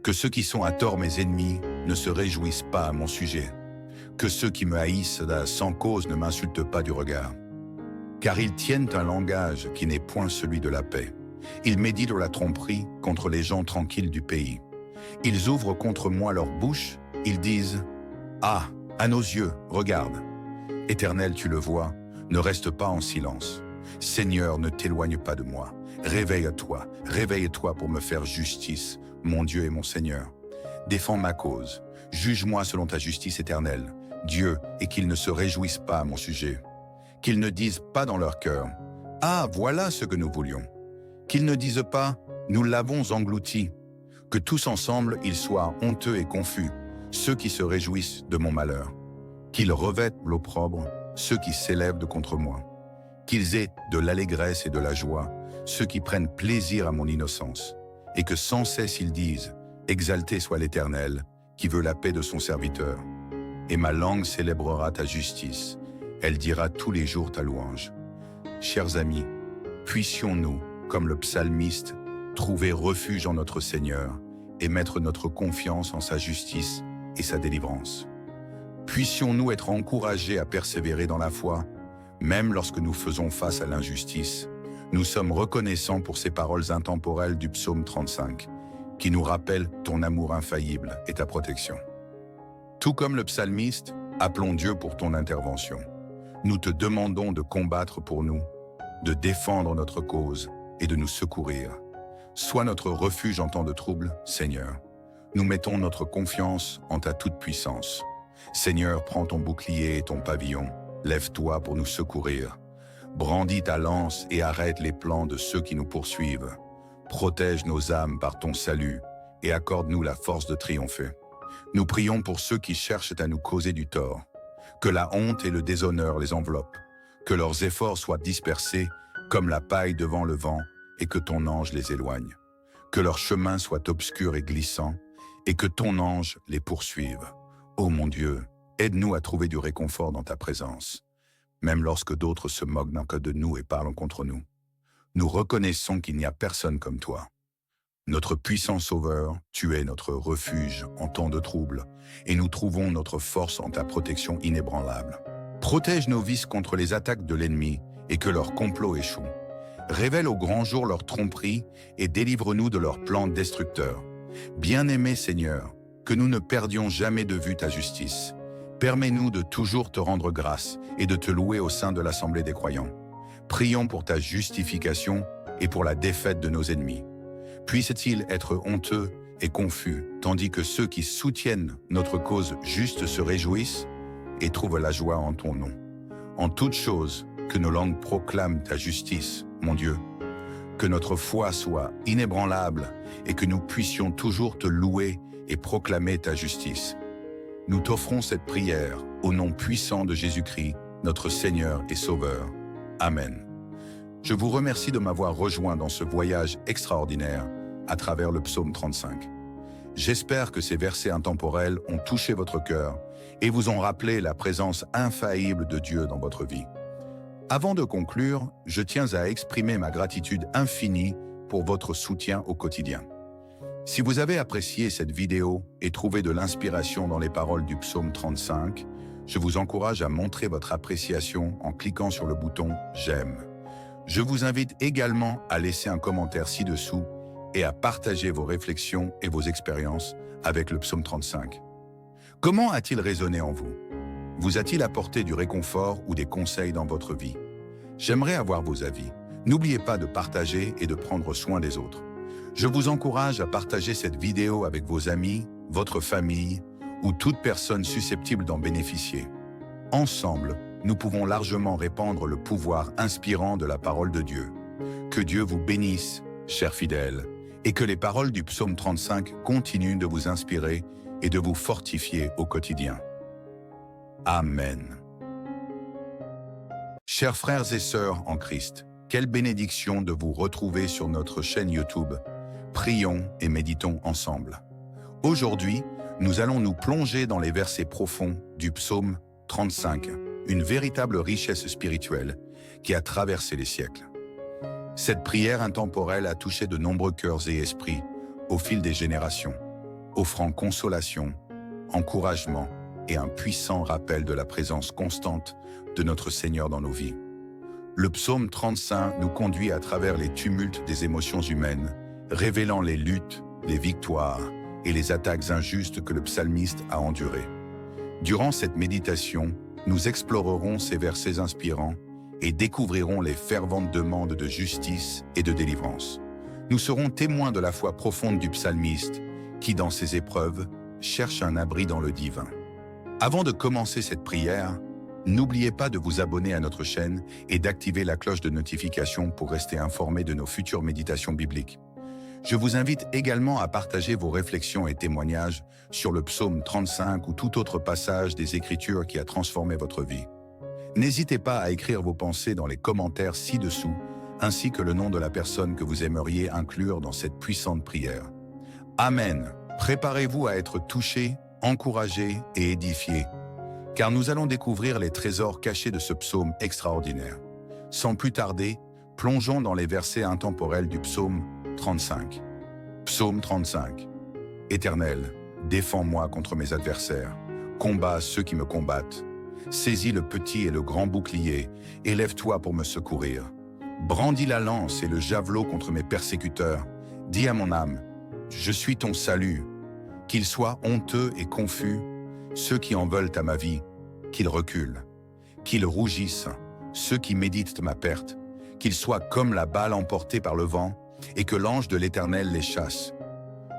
Que ceux qui sont à tort mes ennemis ne se réjouissent pas à mon sujet. Que ceux qui me haïssent sans cause ne m'insultent pas du regard. Car ils tiennent un langage qui n'est point celui de la paix. Ils méditent la tromperie contre les gens tranquilles du pays. Ils ouvrent contre moi leur bouche, ils disent « Ah, à nos yeux, regarde ! Éternel, tu le vois, ne reste pas en silence. Seigneur, ne t'éloigne pas de moi. Réveille-toi pour me faire justice, mon Dieu et mon Seigneur. Défends ma cause, juge-moi selon ta justice éternelle, Dieu, et qu'ils ne se réjouissent pas à mon sujet. Qu'ils ne disent pas dans leur cœur « Ah, voilà ce que nous voulions !» Qu'ils ne disent pas « Nous l'avons englouti !» Que tous ensemble ils soient honteux et confus, ceux qui se réjouissent de mon malheur. Qu'ils revêtent l'opprobre, ceux qui s'élèvent contre moi. Qu'ils aient de l'allégresse et de la joie, ceux qui prennent plaisir à mon innocence. Et que sans cesse ils disent « Exalté soit l'Éternel, qui veut la paix de son serviteur. » Et ma langue célébrera ta justice. Elle dira tous les jours ta louange. Chers amis, puissions-nous, comme le psalmiste, trouver refuge en notre Seigneur et mettre notre confiance en sa justice et sa délivrance. Puissions-nous être encouragés à persévérer dans la foi, même lorsque nous faisons face à l'injustice. Nous sommes reconnaissants pour ces paroles intemporelles du psaume 35, qui nous rappellent ton amour infaillible et ta protection. Tout comme le psalmiste, appelons Dieu pour ton intervention. Nous te demandons de combattre pour nous, de défendre notre cause et de nous secourir. Sois notre refuge en temps de trouble, Seigneur. Nous mettons notre confiance en ta toute-puissance. Seigneur, prends ton bouclier et ton pavillon, lève-toi pour nous secourir. Brandis ta lance et arrête les plans de ceux qui nous poursuivent. Protège nos âmes par ton salut et accorde-nous la force de triompher. Nous prions pour ceux qui cherchent à nous causer du tort. Que la honte et le déshonneur les enveloppent, que leurs efforts soient dispersés comme la paille devant le vent et que ton ange les éloigne. Que leur chemin soit obscur et glissant et que ton ange les poursuive. Ô mon Dieu, aide-nous à trouver du réconfort dans ta présence, même lorsque d'autres se moquent d'un cas de nous et parlent contre nous. Nous reconnaissons qu'il n'y a personne comme toi. Notre puissant Sauveur, tu es notre refuge en temps de trouble, et nous trouvons notre force en ta protection inébranlable. Protège nos vices contre les attaques de l'ennemi et que leur complot échoue. Révèle au grand jour leur tromperie et délivre-nous de leurs plans destructeurs. Bien-aimé Seigneur, que nous ne perdions jamais de vue ta justice. Permets-nous de toujours te rendre grâce et de te louer au sein de l'Assemblée des croyants. Prions pour ta justification et pour la défaite de nos ennemis. Puisse-t-il être honteux et confus, tandis que ceux qui soutiennent notre cause juste se réjouissent et trouvent la joie en ton nom. En toutes choses, que nos langues proclament ta justice, mon Dieu. Que notre foi soit inébranlable et que nous puissions toujours te louer et proclamer ta justice. Nous t'offrons cette prière au nom puissant de Jésus-Christ, notre Seigneur et Sauveur. Amen. Je vous remercie de m'avoir rejoint dans ce voyage extraordinaire à travers le psaume 35. J'espère que ces versets intemporels ont touché votre cœur et vous ont rappelé la présence infaillible de Dieu dans votre vie. Avant de conclure, je tiens à exprimer ma gratitude infinie pour votre soutien au quotidien. Si vous avez apprécié cette vidéo et trouvé de l'inspiration dans les paroles du psaume 35, je vous encourage à montrer votre appréciation en cliquant sur le bouton « J'aime ». Je vous invite également à laisser un commentaire ci-dessous et à partager vos réflexions et vos expériences avec le psaume 35. Comment a-t-il résonné en vous? Vous a-t-il apporté du réconfort ou des conseils dans votre vie? J'aimerais avoir vos avis. N'oubliez pas de partager et de prendre soin des autres. Je vous encourage à partager cette vidéo avec vos amis, votre famille ou toute personne susceptible d'en bénéficier. Ensemble, nous pouvons largement répandre le pouvoir inspirant de la parole de Dieu. Que Dieu vous bénisse, chers fidèles, et que les paroles du psaume 35 continuent de vous inspirer et de vous fortifier au quotidien. Amen. Chers frères et sœurs en Christ, quelle bénédiction de vous retrouver sur notre chaîne YouTube. Prions et méditons ensemble. Aujourd'hui, nous allons nous plonger dans les versets profonds du psaume 35, une véritable richesse spirituelle qui a traversé les siècles. Cette prière intemporelle a touché de nombreux cœurs et esprits au fil des générations, offrant consolation, encouragement et un puissant rappel de la présence constante de notre Seigneur dans nos vies. Le psaume 35 nous conduit à travers les tumultes des émotions humaines, révélant les luttes, les victoires et les attaques injustes que le psalmiste a endurées. Durant cette méditation, nous explorerons ces versets inspirants et découvrirons les ferventes demandes de justice et de délivrance. Nous serons témoins de la foi profonde du psalmiste qui, dans ses épreuves, cherche un abri dans le divin. Avant de commencer cette prière, n'oubliez pas de vous abonner à notre chaîne et d'activer la cloche de notification pour rester informé de nos futures méditations bibliques. Je vous invite également à partager vos réflexions et témoignages sur le psaume 35 ou tout autre passage des Écritures qui a transformé votre vie. N'hésitez pas à écrire vos pensées dans les commentaires ci-dessous, ainsi que le nom de la personne que vous aimeriez inclure dans cette puissante prière. Amen. Préparez-vous à être touchés, encouragés et édifiés, car nous allons découvrir les trésors cachés de ce psaume extraordinaire. Sans plus tarder, plongeons dans les versets intemporels du psaume 35. Psaume 35. Éternel, défends-moi contre mes adversaires, combats ceux qui me combattent. Saisis le petit et le grand bouclier, et lève-toi pour me secourir. Brandis la lance et le javelot contre mes persécuteurs. Dis à mon âme, je suis ton salut. Qu'ils soient honteux et confus, ceux qui en veulent à ma vie, qu'ils reculent. Qu'ils rougissent, ceux qui méditent ma perte. Qu'ils soient comme la balle emportée par le vent, et que l'ange de l'Éternel les chasse.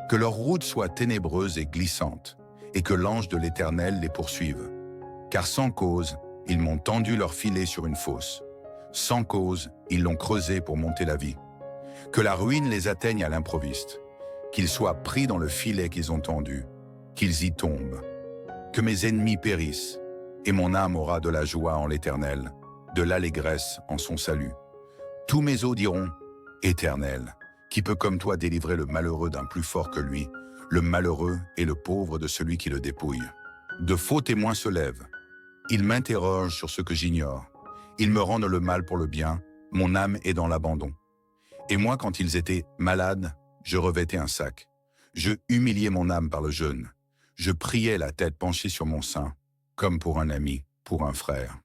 Que leur route soit ténébreuse et glissante, et que l'ange de l'Éternel les poursuive. Car sans cause, ils m'ont tendu leur filet sur une fosse. Sans cause, ils l'ont creusé pour monter la vie. Que la ruine les atteigne à l'improviste, qu'ils soient pris dans le filet qu'ils ont tendu, qu'ils y tombent. Que mes ennemis périssent, et mon âme aura de la joie en l'Éternel, de l'allégresse en son salut. Tous mes os diront, Éternel, qui peut comme toi délivrer le malheureux d'un plus fort que lui, le malheureux et le pauvre de celui qui le dépouille. De faux témoins se lèvent. Ils m'interrogent sur ce que j'ignore. Ils me rendent le mal pour le bien, mon âme est dans l'abandon. Et moi, quand ils étaient malades, je revêtais un sac. Je humiliais mon âme par le jeûne. Je priais la tête penchée sur mon sein, comme pour un ami, pour un frère.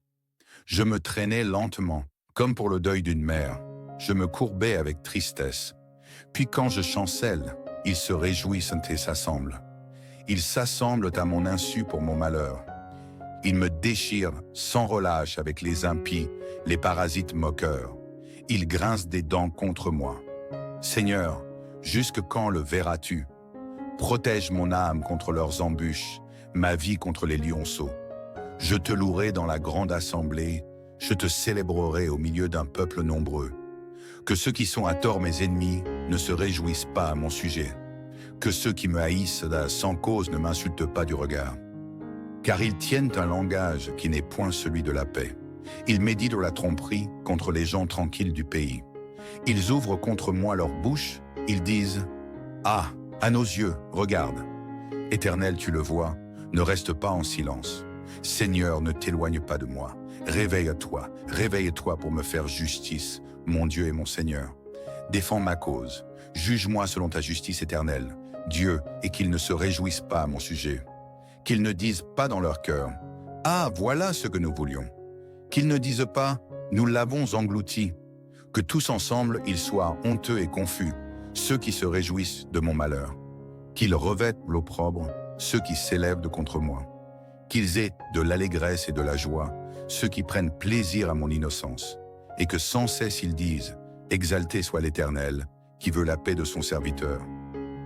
Je me traînais lentement, comme pour le deuil d'une mère. Je me courbais avec tristesse. Puis quand je chancelle, ils se réjouissent et s'assemblent. Ils s'assemblent à mon insu pour mon malheur. Ils me déchirent sans relâche avec les impies, les parasites moqueurs. Ils grincent des dents contre moi. Seigneur, jusque quand le verras-tu? Protège mon âme contre leurs embûches, ma vie contre les lionceaux. Je te louerai dans la grande assemblée, je te célébrerai au milieu d'un peuple nombreux. Que ceux qui sont à tort mes ennemis ne se réjouissent pas à mon sujet. Que ceux qui me haïssent sans cause ne m'insultent pas du regard. Car ils tiennent un langage qui n'est point celui de la paix. Ils méditent la tromperie contre les gens tranquilles du pays. Ils ouvrent contre moi leur bouche, ils disent « Ah, à nos yeux, regarde. Éternel, tu le vois, ne reste pas en silence. Seigneur, ne t'éloigne pas de moi. Réveille-toi pour me faire justice, mon Dieu et mon Seigneur. Défends ma cause, juge-moi selon ta justice éternelle, Dieu, et qu'ils ne se réjouissent pas à mon sujet. Qu'ils ne disent pas dans leur cœur « Ah, voilà ce que nous voulions ». Qu'ils ne disent pas « Nous l'avons englouti ». Que tous ensemble, ils soient honteux et confus, ceux qui se réjouissent de mon malheur. Qu'ils revêtent l'opprobre, ceux qui s'élèvent contre moi. Qu'ils aient de l'allégresse et de la joie, ceux qui prennent plaisir à mon innocence. Et que sans cesse ils disent « Exalté soit l'Éternel, qui veut la paix de son serviteur. »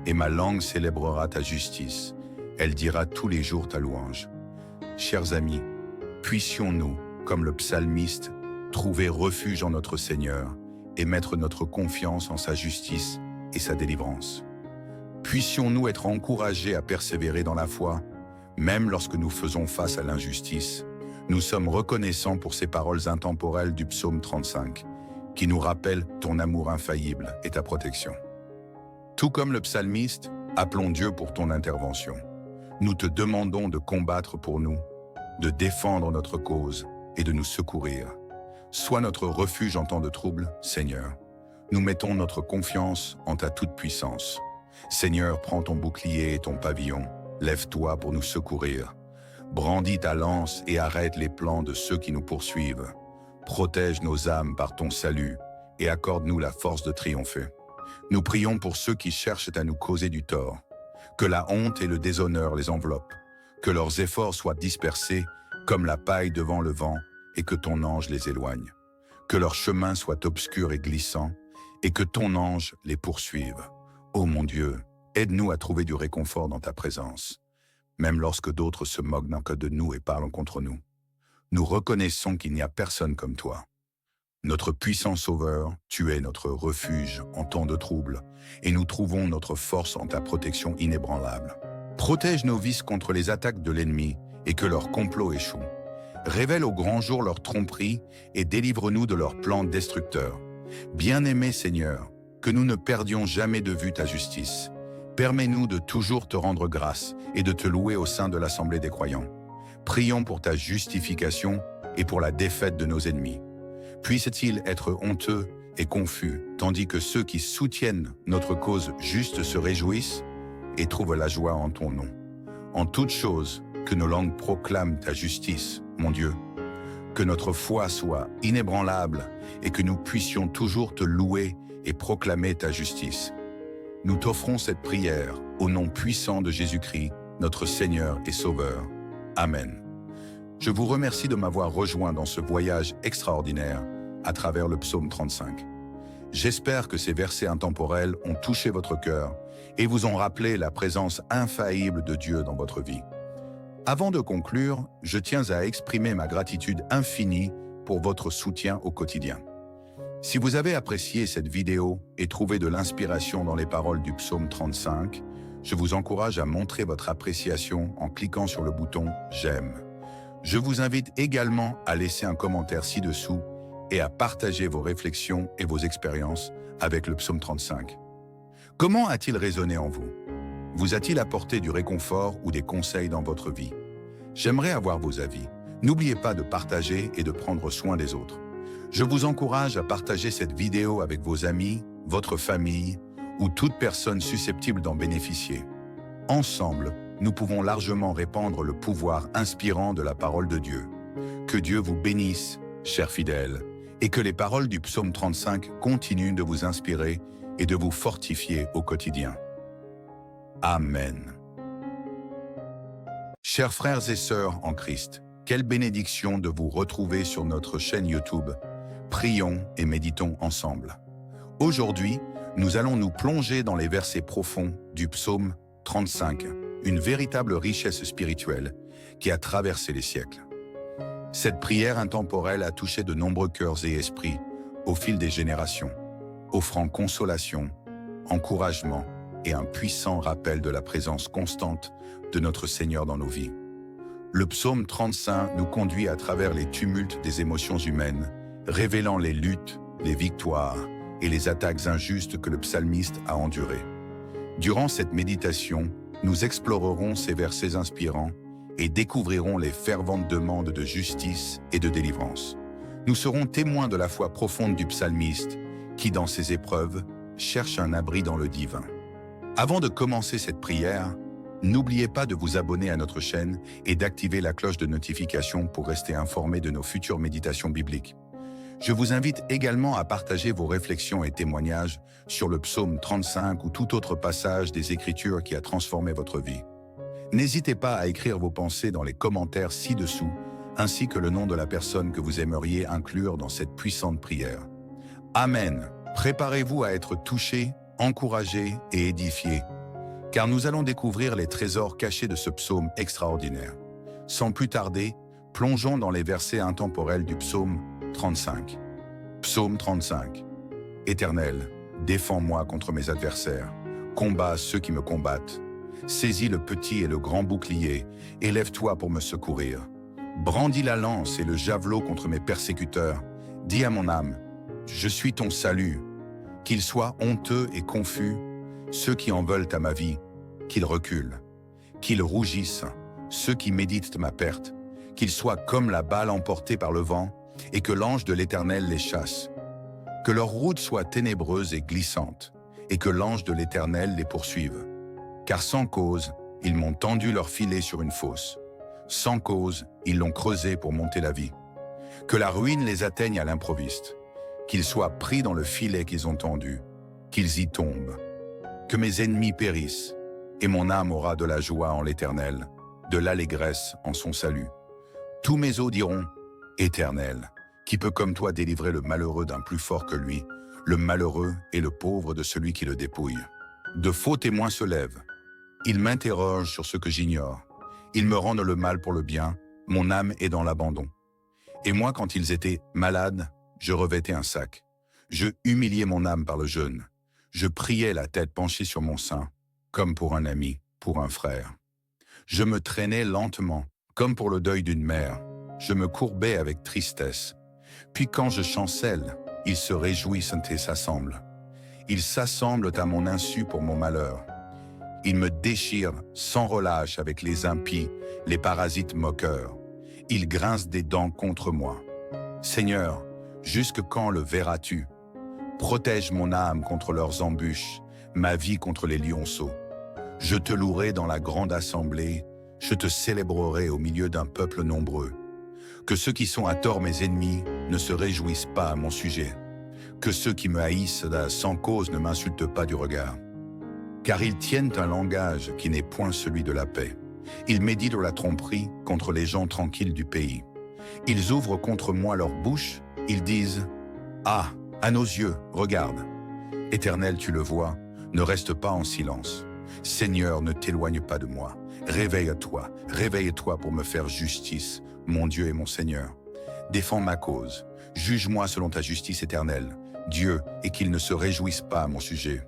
Et ma langue célébrera ta justice, elle dira tous les jours ta louange. Chers amis, puissions-nous, comme le psalmiste, trouver refuge en notre Seigneur et mettre notre confiance en sa justice et sa délivrance. Puissions-nous être encouragés à persévérer dans la foi, même lorsque nous faisons face à l'injustice. Nous sommes reconnaissants pour ces paroles intemporelles du psaume 35, qui nous rappellent ton amour infaillible et ta protection. Tout comme le psalmiste, appelons Dieu pour ton intervention. Nous te demandons de combattre pour nous, de défendre notre cause et de nous secourir. Sois notre refuge en temps de trouble, Seigneur. Nous mettons notre confiance en ta toute-puissance. Seigneur, prends ton bouclier et ton pavillon. Lève-toi pour nous secourir. Brandis ta lance et arrête les plans de ceux qui nous poursuivent. Protège nos âmes par ton salut et accorde-nous la force de triompher. Nous prions pour ceux qui cherchent à nous causer du tort. Que la honte et le déshonneur les enveloppent. Que leurs efforts soient dispersés comme la paille devant le vent et que ton ange les éloigne. Que leur chemin soit obscur et glissant et que ton ange les poursuive. Ô mon Dieu, aide-nous à trouver du réconfort dans ta présence, même lorsque d'autres se moquent de nous et parlent contre nous. Nous reconnaissons qu'il n'y a personne comme toi. Notre puissant Sauveur, tu es notre refuge en temps de trouble, et nous trouvons notre force en ta protection inébranlable. Protège nos vices contre les attaques de l'ennemi et que leur complot échoue. Révèle au grand jour leur tromperie et délivre-nous de leurs plans destructeurs. Bien-aimé Seigneur, que nous ne perdions jamais de vue ta justice. Permets-nous de toujours te rendre grâce et de te louer au sein de l'Assemblée des croyants. Prions pour ta justification et pour la défaite de nos ennemis. Puisse-t-il être honteux et confus, tandis que ceux qui soutiennent notre cause juste se réjouissent et trouvent la joie en ton nom. En toutes choses, que nos langues proclament ta justice, mon Dieu. Que notre foi soit inébranlable et que nous puissions toujours te louer et proclamer ta justice. Nous t'offrons cette prière au nom puissant de Jésus-Christ, notre Seigneur et Sauveur. Amen. Je vous remercie de m'avoir rejoint dans ce voyage extraordinaire à travers le psaume 35. J'espère que ces versets intemporels ont touché votre cœur et vous ont rappelé la présence infaillible de Dieu dans votre vie. Avant de conclure, je tiens à exprimer ma gratitude infinie pour votre soutien au quotidien. Si vous avez apprécié cette vidéo et trouvé de l'inspiration dans les paroles du psaume 35, je vous encourage à montrer votre appréciation en cliquant sur le bouton « J'aime ». Je vous invite également à laisser un commentaire ci-dessous et à partager vos réflexions et vos expériences avec le psaume 35. Comment a-t-il résonné en vous? Vous a-t-il apporté du réconfort ou des conseils dans votre vie? J'aimerais avoir vos avis. N'oubliez pas de partager et de prendre soin des autres. Je vous encourage à partager cette vidéo avec vos amis, votre famille ou toute personne susceptible d'en bénéficier. Ensemble, nous pouvons largement répandre le pouvoir inspirant de la parole de Dieu. Que Dieu vous bénisse, chers fidèles, et que les paroles du psaume 35 continuent de vous inspirer et de vous fortifier au quotidien. Amen. Chers frères et sœurs en Christ, quelle bénédiction de vous retrouver sur notre chaîne YouTube. Prions et méditons ensemble. Aujourd'hui, nous allons nous plonger dans les versets profonds du psaume 35, une véritable richesse spirituelle qui a traversé les siècles. Cette prière intemporelle a touché de nombreux cœurs et esprits au fil des générations, offrant consolation, encouragement et un puissant rappel de la présence constante de notre Seigneur dans nos vies. Le psaume 35 nous conduit à travers les tumultes des émotions humaines, révélant les luttes, les victoires et les attaques injustes que le psalmiste a endurées. Durant cette méditation, nous explorerons ces versets inspirants et découvrirons les ferventes demandes de justice et de délivrance. Nous serons témoins de la foi profonde du psalmiste qui, dans ses épreuves, cherche un abri dans le divin. Avant de commencer cette prière, n'oubliez pas de vous abonner à notre chaîne et d'activer la cloche de notification pour rester informé de nos futures méditations bibliques. Je vous invite également à partager vos réflexions et témoignages sur le psaume 35 ou tout autre passage des Écritures qui a transformé votre vie. N'hésitez pas à écrire vos pensées dans les commentaires ci-dessous, ainsi que le nom de la personne que vous aimeriez inclure dans cette puissante prière. Amen. Préparez-vous à être touchés, encouragés et édifiés, car nous allons découvrir les trésors cachés de ce psaume extraordinaire. Sans plus tarder, plongeons dans les versets intemporels du psaume 35. Psaume 35. Éternel, défends-moi contre mes adversaires, combats ceux qui me combattent. Saisis le petit et le grand bouclier, élève-toi pour me secourir. Brandis la lance et le javelot contre mes persécuteurs. Dis à mon âme, je suis ton salut. Qu'ils soient honteux et confus, ceux qui en veulent à ma vie, qu'ils reculent. Qu'ils rougissent, ceux qui méditent ma perte, qu'ils soient comme la balle emportée par le vent, et que l'ange de l'Éternel les chasse. Que leur route soit ténébreuse et glissante, et que l'ange de l'Éternel les poursuive. Car sans cause, ils m'ont tendu leur filet sur une fosse. Sans cause, ils l'ont creusé pour monter la vie. Que la ruine les atteigne à l'improviste. Qu'ils soient pris dans le filet qu'ils ont tendu. Qu'ils y tombent. Que mes ennemis périssent. Et mon âme aura de la joie en l'Éternel, de l'allégresse en son salut. Tous mes os diront, Éternel, qui peut comme toi délivrer le malheureux d'un plus fort que lui, le malheureux et le pauvre de celui qui le dépouille. De faux témoins se lèvent. Ils m'interrogent sur ce que j'ignore. Ils me rendent le mal pour le bien, mon âme est dans l'abandon. Et moi, quand ils étaient malades, je revêtais un sac. Je humiliais mon âme par le jeûne. Je priais la tête penchée sur mon sein, comme pour un ami, pour un frère. Je me traînais lentement, comme pour le deuil d'une mère. Je me courbais avec tristesse. Puis quand je chancelle, ils se réjouissent et s'assemblent. Ils s'assemblent à mon insu pour mon malheur. Ils me déchirent sans relâche avec les impies, les parasites moqueurs. Ils grincent des dents contre moi. Seigneur, jusque quand le verras-tu? Protège mon âme contre leurs embûches, ma vie contre les lionceaux. Je te louerai dans la grande assemblée, je te célébrerai au milieu d'un peuple nombreux. Que ceux qui sont à tort mes ennemis ne se réjouissent pas à mon sujet. Que ceux qui me haïssent sans cause ne m'insultent pas du regard. Car ils tiennent un langage qui n'est point celui de la paix. Ils méditent la tromperie contre les gens tranquilles du pays. Ils ouvrent contre moi leur bouche, ils disent « Ah, À nos yeux, regarde. Éternel, tu le vois, ne reste pas en silence. Seigneur, ne t'éloigne pas de moi. Réveille-toi pour me faire justice, mon Dieu et mon Seigneur. Défends ma cause, juge-moi selon ta justice éternelle, Dieu, et qu'ils ne se réjouissent pas à mon sujet.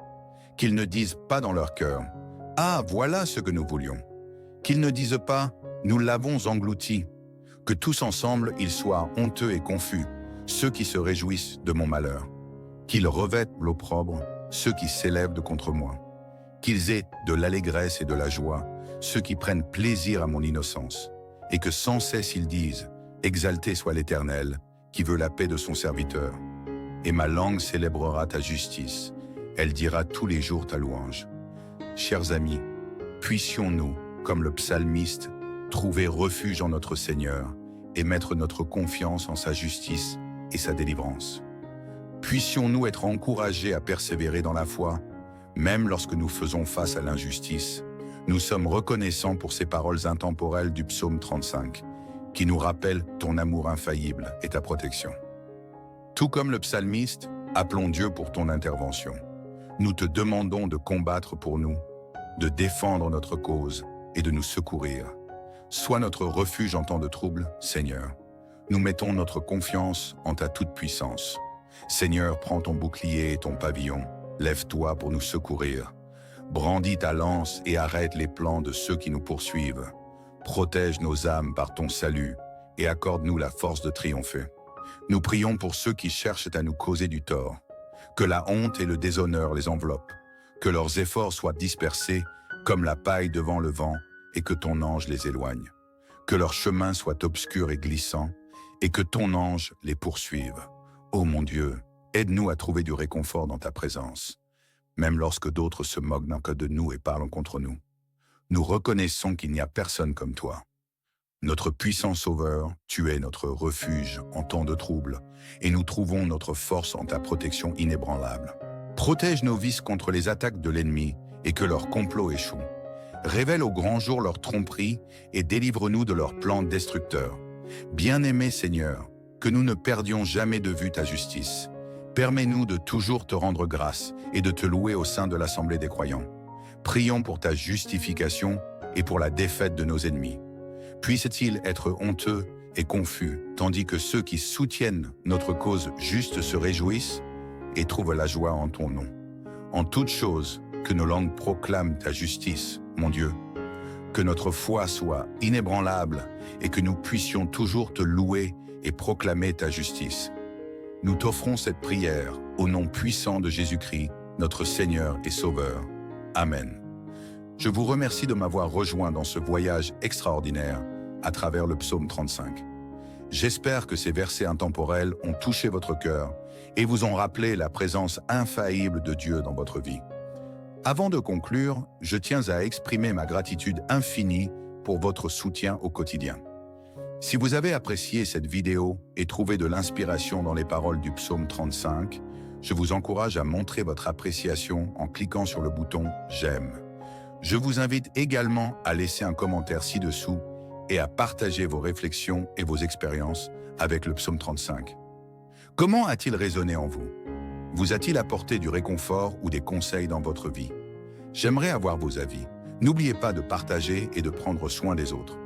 Qu'ils ne disent pas dans leur cœur, « Ah, voilà ce que nous voulions ». Qu'ils ne disent pas, « Nous l'avons englouti ». Que tous ensemble, ils soient honteux et confus, ceux qui se réjouissent de mon malheur. Qu'ils revêtent l'opprobre, ceux qui s'élèvent contre moi. Qu'ils aient de l'allégresse et de la joie, ceux qui prennent plaisir à mon innocence. Et que sans cesse ils disent, « Exalté soit l'Éternel, qui veut la paix de son serviteur. » Et ma langue célébrera ta justice, elle dira tous les jours ta louange. Chers amis, puissions-nous, comme le psalmiste, trouver refuge en notre Seigneur et mettre notre confiance en sa justice et sa délivrance. Puissions-nous être encouragés à persévérer dans la foi, même lorsque nous faisons face à l'injustice. Nous sommes reconnaissants pour ces paroles intemporelles du psaume 35, qui nous rappellent ton amour infaillible et ta protection. Tout comme le psalmiste, appelons Dieu pour ton intervention. Nous te demandons de combattre pour nous, de défendre notre cause et de nous secourir. Sois notre refuge en temps de trouble, Seigneur. Nous mettons notre confiance en ta toute-puissance. Seigneur, prends ton bouclier et ton pavillon. Lève-toi pour nous secourir. Brandis ta lance et arrête les plans de ceux qui nous poursuivent. Protège nos âmes par ton salut et accorde-nous la force de triompher. Nous prions pour ceux qui cherchent à nous causer du tort. Que la honte et le déshonneur les enveloppent. Que leurs efforts soient dispersés comme la paille devant le vent et que ton ange les éloigne. Que leur chemin soit obscur et glissant et que ton ange les poursuive. Ô mon Dieu, aide-nous à trouver du réconfort dans ta présence, même lorsque d'autres se moquent de nous et parlent contre nous. Nous reconnaissons qu'il n'y a personne comme toi. Notre puissant Sauveur, tu es notre refuge en temps de trouble, et nous trouvons notre force en ta protection inébranlable. Protège nos vices contre les attaques de l'ennemi et que leurs complots échouent. Révèle au grand jour leurs tromperies et délivre-nous de leurs plans destructeurs. Bien-aimé Seigneur, que nous ne perdions jamais de vue ta justice. Permets-nous de toujours te rendre grâce et de te louer au sein de l'Assemblée des croyants. Prions pour ta justification et pour la défaite de nos ennemis. Puisse-t-il être honteux et confus, tandis que ceux qui soutiennent notre cause juste se réjouissent et trouvent la joie en ton nom. En toutes choses, que nos langues proclament ta justice, mon Dieu. Que notre foi soit inébranlable et que nous puissions toujours te louer et proclamer ta justice. Nous t'offrons cette prière au nom puissant de Jésus-Christ, notre Seigneur et Sauveur. Amen. Je vous remercie de m'avoir rejoint dans ce voyage extraordinaire à travers le psaume 35. J'espère que ces versets intemporels ont touché votre cœur et vous ont rappelé la présence infaillible de Dieu dans votre vie. Avant de conclure, je tiens à exprimer ma gratitude infinie pour votre soutien au quotidien. Si vous avez apprécié cette vidéo et trouvé de l'inspiration dans les paroles du psaume 35, je vous encourage à montrer votre appréciation en cliquant sur le bouton « J'aime ». Je vous invite également à laisser un commentaire ci-dessous et à partager vos réflexions et vos expériences avec le psaume 35. Comment a-t-il résonné en vous? Vous a-t-il apporté du réconfort ou des conseils dans votre vie? J'aimerais avoir vos avis. N'oubliez pas de partager et de prendre soin des autres.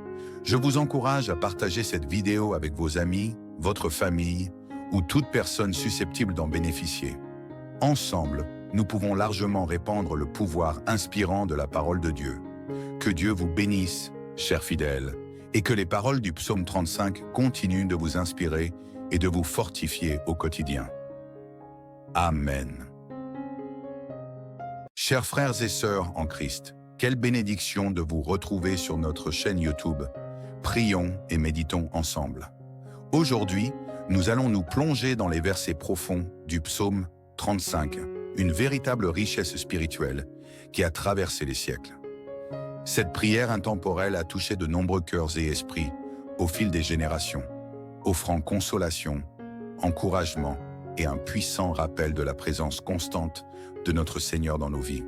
Je vous encourage à partager cette vidéo avec vos amis, votre famille ou toute personne susceptible d'en bénéficier. Ensemble, nous pouvons largement répandre le pouvoir inspirant de la parole de Dieu. Que Dieu vous bénisse, chers fidèles, et que les paroles du psaume 35 continuent de vous inspirer et de vous fortifier au quotidien. Amen. Chers frères et sœurs en Christ, quelle bénédiction de vous retrouver sur notre chaîne YouTube. Prions et méditons ensemble. Aujourd'hui, nous allons nous plonger dans les versets profonds du psaume 35, une véritable richesse spirituelle qui a traversé les siècles. Cette prière intemporelle a touché de nombreux cœurs et esprits au fil des générations, offrant consolation, encouragement et un puissant rappel de la présence constante de notre Seigneur dans nos vies.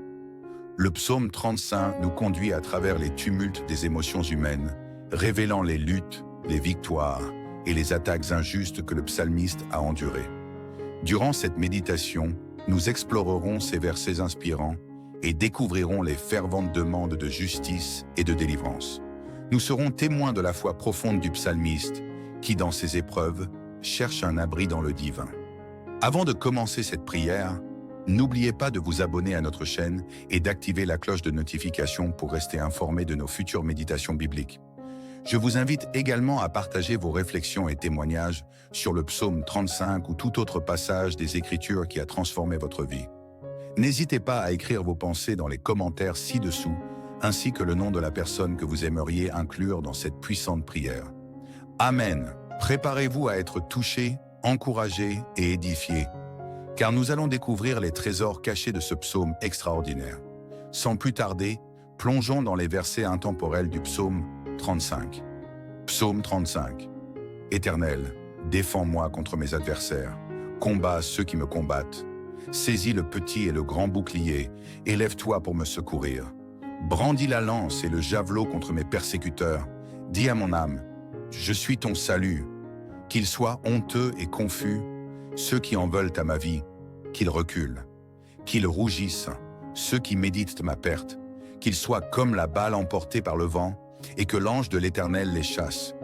Le psaume 35 nous conduit à travers les tumultes des émotions humaines, révélant les luttes, les victoires et les attaques injustes que le psalmiste a endurées. Durant cette méditation, nous explorerons ces versets inspirants et découvrirons les ferventes demandes de justice et de délivrance. Nous serons témoins de la foi profonde du psalmiste qui, dans ses épreuves, cherche un abri dans le divin. Avant de commencer cette prière, n'oubliez pas de vous abonner à notre chaîne et d'activer la cloche de notification pour rester informé de nos futures méditations bibliques. Je vous invite également à partager vos réflexions et témoignages sur le psaume 35 ou tout autre passage des Écritures qui a transformé votre vie. N'hésitez pas à écrire vos pensées dans les commentaires ci-dessous, ainsi que le nom de la personne que vous aimeriez inclure dans cette puissante prière. Amen. Préparez-vous à être touchés, encouragés et édifiés, car nous allons découvrir les trésors cachés de ce psaume extraordinaire. Sans plus tarder, plongeons dans les versets intemporels du psaume 35. Psaume 35. Éternel, défends-moi contre mes adversaires, combats ceux qui me combattent. Saisis le petit et le grand bouclier, élève-toi pour me secourir. Brandis la lance et le javelot contre mes persécuteurs. Dis à mon âme, je suis ton salut. Qu'ils soient honteux et confus, ceux qui en veulent à ma vie, qu'ils reculent. Qu'ils rougissent, ceux qui méditent ma perte. Qu'ils soient comme la balle emportée par le vent, et que l'ange de l'Éternel les chasse.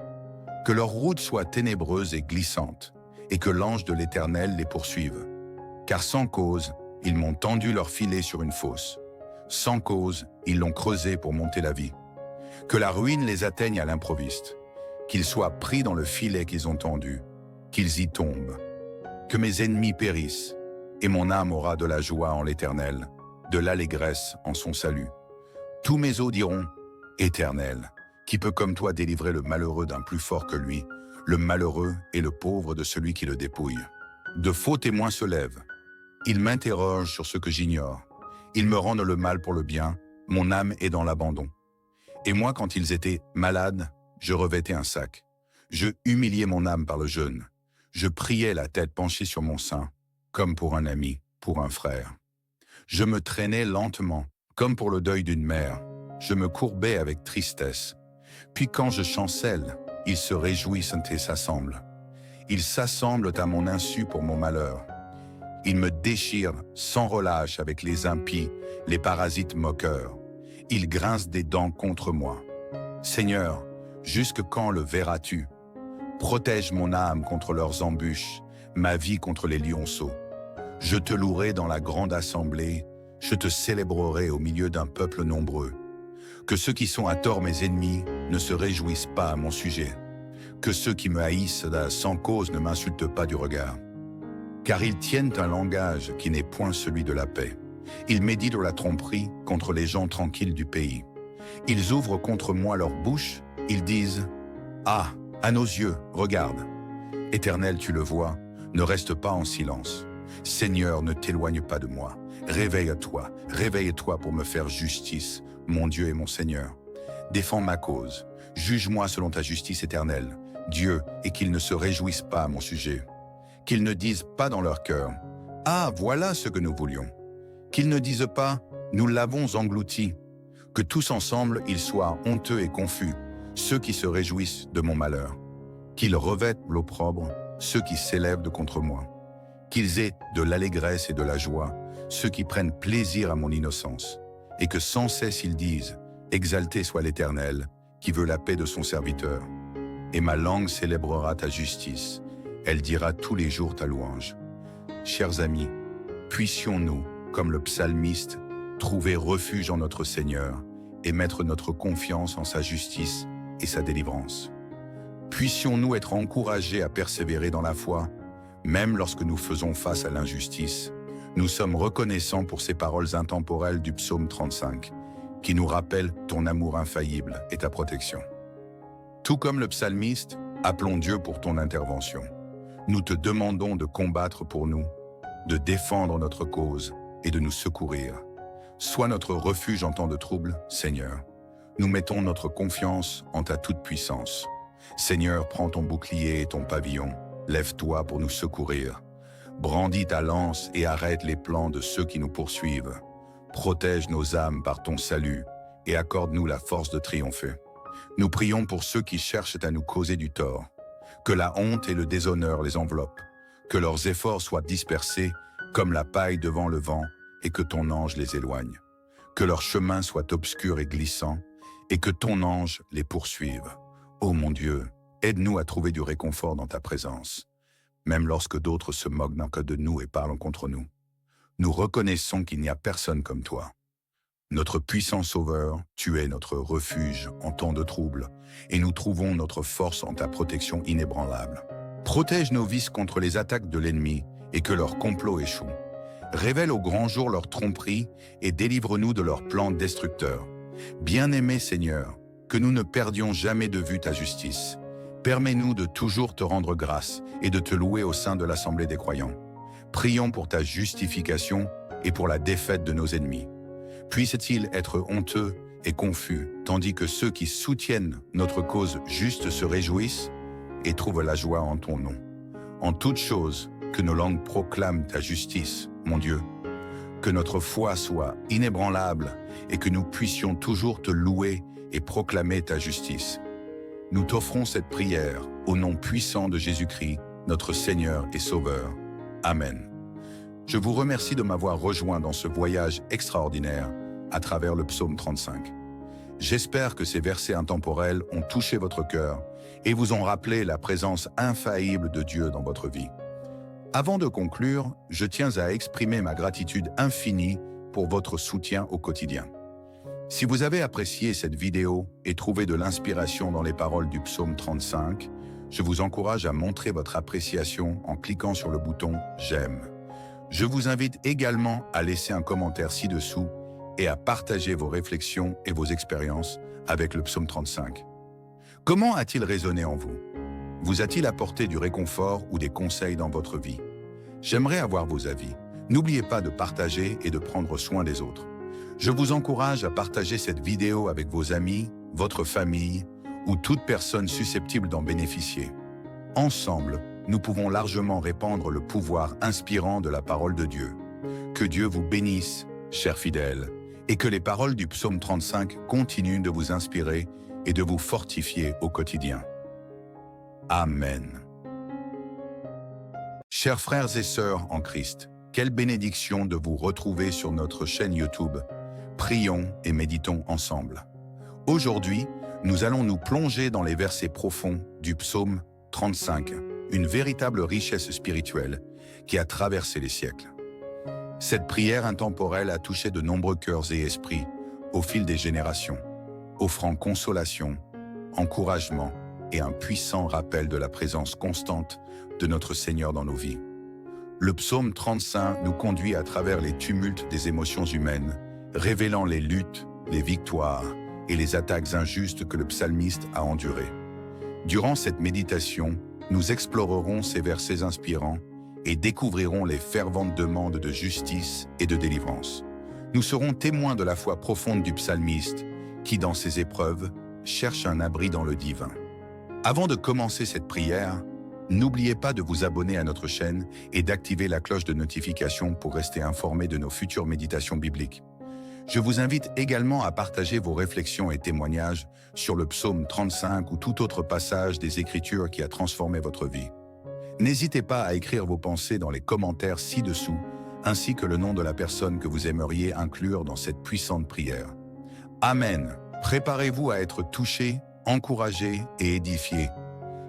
Que leur route soit ténébreuse et glissante, et que l'ange de l'Éternel les poursuive. Car sans cause, ils m'ont tendu leur filet sur une fosse. Sans cause, ils l'ont creusé pour monter la vie. Que la ruine les atteigne à l'improviste. Qu'ils soient pris dans le filet qu'ils ont tendu, qu'ils y tombent. Que mes ennemis périssent, et mon âme aura de la joie en l'Éternel, de l'allégresse en son salut. Tous mes os diront, Éternel, qui peut comme toi délivrer le malheureux d'un plus fort que lui, le malheureux et le pauvre de celui qui le dépouille. De faux témoins se lèvent. Ils m'interrogent sur ce que j'ignore. Ils me rendent le mal pour le bien, mon âme est dans l'abandon. Et moi, quand ils étaient malades, je revêtais un sac. Je humiliais mon âme par le jeûne. Je priais la tête penchée sur mon sein, comme pour un ami, pour un frère. Je me traînais lentement, comme pour le deuil d'une mère. Je me courbais avec tristesse. Puis quand je chancelle, ils se réjouissent et s'assemblent. Ils s'assemblent à mon insu pour mon malheur. Ils me déchirent sans relâche avec les impies, les parasites moqueurs. Ils grincent des dents contre moi. Seigneur, jusque quand le verras-tu? Protège mon âme contre leurs embûches, ma vie contre les lionceaux. Je te louerai dans la grande assemblée, je te célébrerai au milieu d'un peuple nombreux. Que ceux qui sont à tort mes ennemis ne se réjouissent pas à mon sujet. Que ceux qui me haïssent sans cause ne m'insultent pas du regard. Car ils tiennent un langage qui n'est point celui de la paix. Ils méditent la tromperie contre les gens tranquilles du pays. Ils ouvrent contre moi leur bouche, ils disent « Ah, à nos yeux, regarde. Éternel, tu le vois, ne reste pas en silence. Seigneur, ne t'éloigne pas de moi. Réveille-toi pour me faire justice, mon Dieu et mon Seigneur. Défends ma cause, juge-moi selon ta justice éternelle, Dieu, et qu'ils ne se réjouissent pas à mon sujet. Qu'ils ne disent pas dans leur cœur « Ah, voilà ce que nous voulions ». Qu'ils ne disent pas « Nous l'avons englouti ». Que tous ensemble, ils soient honteux et confus, ceux qui se réjouissent de mon malheur. Qu'ils revêtent l'opprobre, ceux qui s'élèvent contre moi. Qu'ils aient de l'allégresse et de la joie, ceux qui prennent plaisir à mon innocence. Et que sans cesse ils disent « Exalté soit l'Éternel, qui veut la paix de son serviteur. Et ma langue célébrera ta justice. Elle dira tous les jours ta louange. » Chers amis, puissions-nous, comme le psalmiste, trouver refuge en notre Seigneur et mettre notre confiance en sa justice et sa délivrance. Puissions-nous être encouragés à persévérer dans la foi, même lorsque nous faisons face à l'injustice. Nous sommes reconnaissants pour ces paroles intemporelles du psaume 35, qui nous rappellent ton amour infaillible et ta protection. Tout comme le psalmiste, appelons Dieu pour ton intervention. Nous te demandons de combattre pour nous, de défendre notre cause et de nous secourir. Sois notre refuge en temps de trouble, Seigneur. Nous mettons notre confiance en ta toute-puissance. Seigneur, prends ton bouclier et ton pavillon. Lève-toi pour nous secourir. Brandis ta lance et arrête les plans de ceux qui nous poursuivent. Protège nos âmes par ton salut et accorde-nous la force de triompher. Nous prions pour ceux qui cherchent à nous causer du tort. Que la honte et le déshonneur les enveloppent. que leurs efforts soient dispersés comme la paille devant le vent et que ton ange les éloigne. Que leur chemin soit obscur et glissant et que ton ange les poursuive. Ô mon Dieu, aide-nous à trouver du réconfort dans ta présence, même lorsque d'autres se moquent d'un cas de nous et parlent contre nous. Nous reconnaissons qu'il n'y a personne comme toi. Notre puissant Sauveur, tu es notre refuge en temps de trouble, et nous trouvons notre force en ta protection inébranlable. Protège nos vices contre les attaques de l'ennemi et que leur complot échoue. Révèle au grand jour leur tromperie et délivre-nous de leurs plans destructeurs. Bien-aimé Seigneur, que nous ne perdions jamais de vue ta justice. Permets-nous de toujours te rendre grâce et de te louer au sein de l'Assemblée des croyants. Prions pour ta justification et pour la défaite de nos ennemis. Puisse-t-il être honteux et confus, tandis que ceux qui soutiennent notre cause juste se réjouissent et trouvent la joie en ton nom. En toutes choses, que nos langues proclament ta justice, mon Dieu. Que notre foi soit inébranlable et que nous puissions toujours te louer et proclamer ta justice. Nous t'offrons cette prière au nom puissant de Jésus-Christ, notre Seigneur et Sauveur. Amen. Je vous remercie de m'avoir rejoint dans ce voyage extraordinaire à travers le psaume 35. J'espère que ces versets intemporels ont touché votre cœur et vous ont rappelé la présence infaillible de Dieu dans votre vie. Avant de conclure, je tiens à exprimer ma gratitude infinie pour votre soutien au quotidien. Si vous avez apprécié cette vidéo et trouvé de l'inspiration dans les paroles du psaume 35, je vous encourage à montrer votre appréciation en cliquant sur le bouton « J'aime ». Je vous invite également à laisser un commentaire ci-dessous et à partager vos réflexions et vos expériences avec le psaume 35. Comment a-t-il résonné en vous? Vous a-t-il apporté du réconfort ou des conseils dans votre vie? J'aimerais avoir vos avis. N'oubliez pas de partager et de prendre soin des autres. Je vous encourage à partager cette vidéo avec vos amis, votre famille ou toute personne susceptible d'en bénéficier. Ensemble, nous pouvons largement répandre le pouvoir inspirant de la parole de Dieu. Que Dieu vous bénisse, chers fidèles, et que les paroles du psaume 35 continuent de vous inspirer et de vous fortifier au quotidien. Amen. Chers frères et sœurs en Christ, quelle bénédiction de vous retrouver sur notre chaîne YouTube. Prions et méditons ensemble. Aujourd'hui, nous allons nous plonger dans les versets profonds du psaume 35, une véritable richesse spirituelle qui a traversé les siècles. Cette prière intemporelle a touché de nombreux cœurs et esprits au fil des générations, offrant consolation, encouragement et un puissant rappel de la présence constante de notre Seigneur dans nos vies. Le psaume 35 nous conduit à travers les tumultes des émotions humaines, révélant les luttes, les victoires et les attaques injustes que le psalmiste a endurées. Durant cette méditation, nous explorerons ces versets inspirants et découvrirons les ferventes demandes de justice et de délivrance. Nous serons témoins de la foi profonde du psalmiste qui, dans ses épreuves, cherche un abri dans le divin. Avant de commencer cette prière, n'oubliez pas de vous abonner à notre chaîne et d'activer la cloche de notification pour rester informé de nos futures méditations bibliques. Je vous invite également à partager vos réflexions et témoignages sur le psaume 35 ou tout autre passage des Écritures qui a transformé votre vie. N'hésitez pas à écrire vos pensées dans les commentaires ci-dessous, ainsi que le nom de la personne que vous aimeriez inclure dans cette puissante prière. Amen. Préparez-vous à être touchés, encouragés et édifiés,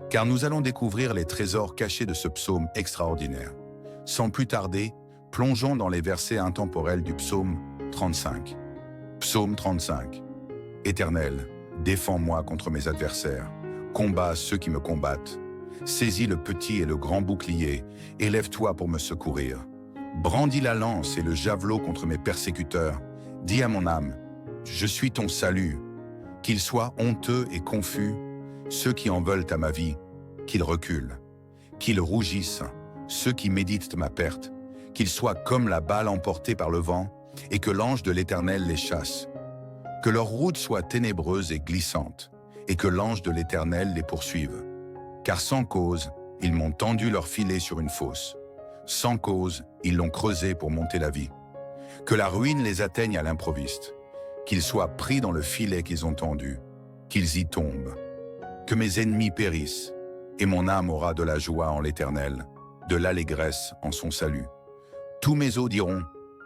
car nous allons découvrir les trésors cachés de ce psaume extraordinaire. Sans plus tarder, plongeons dans les versets intemporels du psaume 35. Psaume 35. Éternel, défends-moi contre mes adversaires, combats ceux qui me combattent. Saisis le petit et le grand bouclier, élève-toi pour me secourir. Brandis la lance et le javelot contre mes persécuteurs. Dis à mon âme, je suis ton salut. Qu'ils soient honteux et confus, ceux qui en veulent à ma vie, qu'ils reculent. Qu'ils rougissent, ceux qui méditent ma perte. Qu'ils soient comme la balle emportée par le vent, et que l'ange de l'Éternel les chasse. Que leur route soit ténébreuse et glissante, et que l'ange de l'Éternel les poursuive. Car sans cause, ils m'ont tendu leur filet sur une fosse. Sans cause, ils l'ont creusé pour monter la vie. Que la ruine les atteigne à l'improviste. Qu'ils soient pris dans le filet qu'ils ont tendu. Qu'ils y tombent. Que mes ennemis périssent, et mon âme aura de la joie en l'Éternel. de l'allégresse en son salut. Tous mes os diront,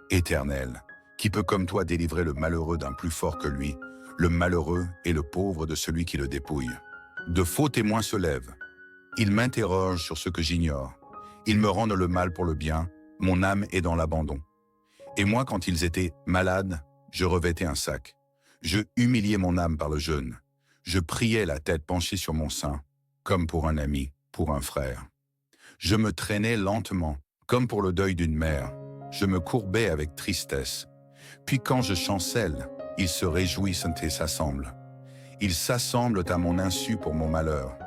Éternel, qui peut comme toi délivrer le malheureux d'un plus fort que lui, le malheureux et le pauvre de celui qui le dépouille. De faux témoins se lèvent. Ils m'interrogent sur ce que j'ignore. Ils me rendent le mal pour le bien, mon âme est dans l'abandon. Et moi, quand ils étaient malades, je revêtais un sac. Je humiliais mon âme par le jeûne. Je priais la tête penchée sur mon sein, comme pour un ami, pour un frère. Je me traînais lentement, comme pour le deuil d'une mère. Je me courbais avec tristesse. Puis quand je chancelle, ils se réjouissent et s'assemblent. Ils s'assemblent à mon insu pour mon malheur.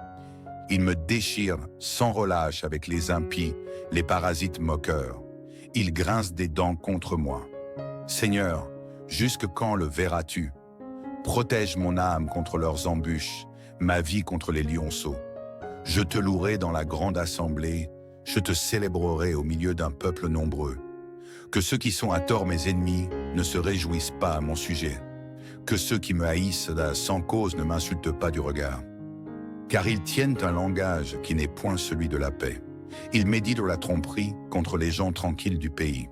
Ils me déchirent sans relâche avec les impies, les parasites moqueurs. Ils grincent des dents contre moi. Seigneur, jusque quand le verras-tu? Protège mon âme contre leurs embûches, ma vie contre les lionceaux. Je te louerai dans la grande assemblée, je te célébrerai au milieu d'un peuple nombreux. Que ceux qui sont à tort mes ennemis ne se réjouissent pas à mon sujet. Que ceux qui me haïssent sans cause ne m'insultent pas du regard. Car ils tiennent un langage qui n'est point celui de la paix. Ils méditent la tromperie contre les gens tranquilles du pays.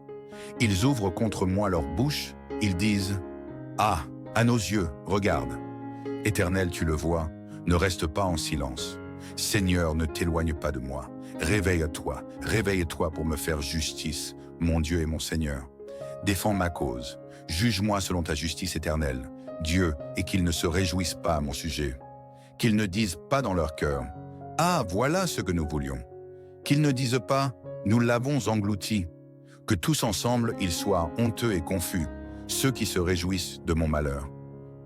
Ils ouvrent contre moi leur bouche, ils disent « Ah, à nos yeux, regarde. Éternel, tu le vois, ne reste pas en silence. Seigneur, ne t'éloigne pas de moi. Réveille-toi pour me faire justice, mon Dieu et mon Seigneur. Défends ma cause. Juge-moi selon ta justice éternelle, Dieu, et qu'ils ne se réjouissent pas à mon sujet. Qu'ils ne disent pas dans leur cœur « Ah, voilà ce que nous voulions ». Qu'ils ne disent pas « Nous l'avons englouti ». Que tous ensemble, ils soient honteux et confus, ceux qui se réjouissent de mon malheur.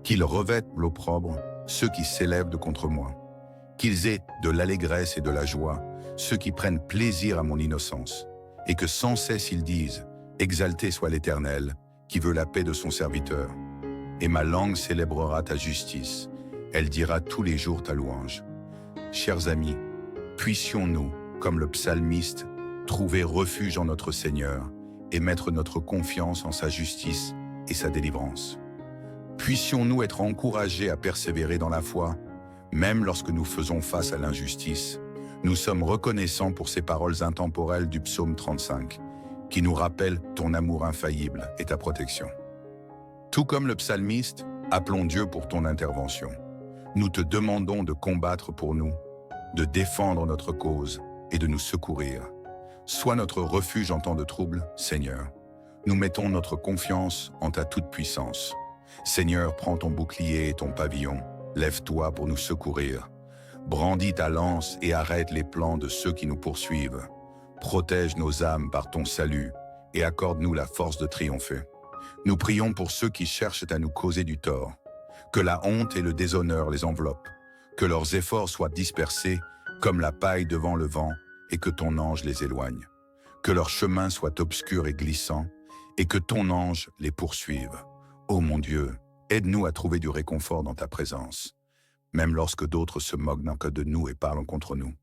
Qu'ils revêtent l'opprobre, ceux qui s'élèvent contre moi. Qu'ils aient de l'allégresse et de la joie, ceux qui prennent plaisir à mon innocence. Et que sans cesse ils disent « Exalté soit l'Éternel, qui veut la paix de son serviteur. Et ma langue célébrera ta justice. Elle dira tous les jours ta louange. » Chers amis, puissions-nous, comme le psalmiste, trouver refuge en notre Seigneur et mettre notre confiance en sa justice et sa délivrance. Puissions-nous être encouragés à persévérer dans la foi, même lorsque nous faisons face à l'injustice. Nous sommes reconnaissants pour ces paroles intemporelles du psaume 35, qui nous rappellent ton amour infaillible et ta protection. Tout comme le psalmiste, appelons Dieu pour ton intervention. Nous te demandons de combattre pour nous, de défendre notre cause et de nous secourir. Sois notre refuge en temps de trouble, Seigneur. Nous mettons notre confiance en ta toute-puissance. Seigneur, prends ton bouclier et ton pavillon. Lève-toi pour nous secourir. Brandis ta lance et arrête les plans de ceux qui nous poursuivent. Protège nos âmes par ton salut et accorde-nous la force de triompher. Nous prions pour ceux qui cherchent à nous causer du tort. Que la honte et le déshonneur les enveloppent. Que leurs efforts soient dispersés comme la paille devant le vent et que ton ange les éloigne. Que leur chemin soit obscur et glissant et que ton ange les poursuive. Ô mon Dieu, aide-nous à trouver du réconfort dans ta présence, même lorsque d'autres se moquent de nous et parlent contre nous.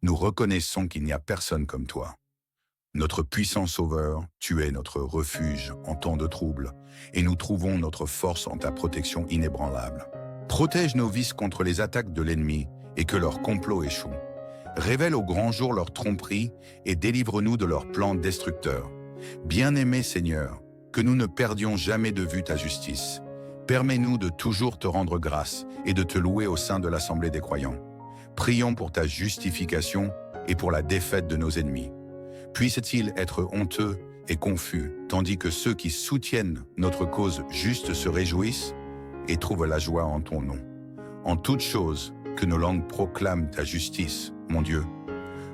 Nous reconnaissons qu'il n'y a personne comme toi. Notre puissant Sauveur, tu es notre refuge en temps de trouble, et nous trouvons notre force en ta protection inébranlable. Protège nos vices contre les attaques de l'ennemi et que leur complot échoue. Révèle au grand jour leur tromperie et délivre-nous de leurs plans destructeurs. Bien-aimé Seigneur, que nous ne perdions jamais de vue ta justice. Permets-nous de toujours te rendre grâce et de te louer au sein de l'Assemblée des croyants. Prions pour ta justification et pour la défaite de nos ennemis. Puisse-t-il être honteux et confus, tandis que ceux qui soutiennent notre cause juste se réjouissent et trouvent la joie en ton nom. En toutes choses, que nos langues proclament ta justice, mon Dieu.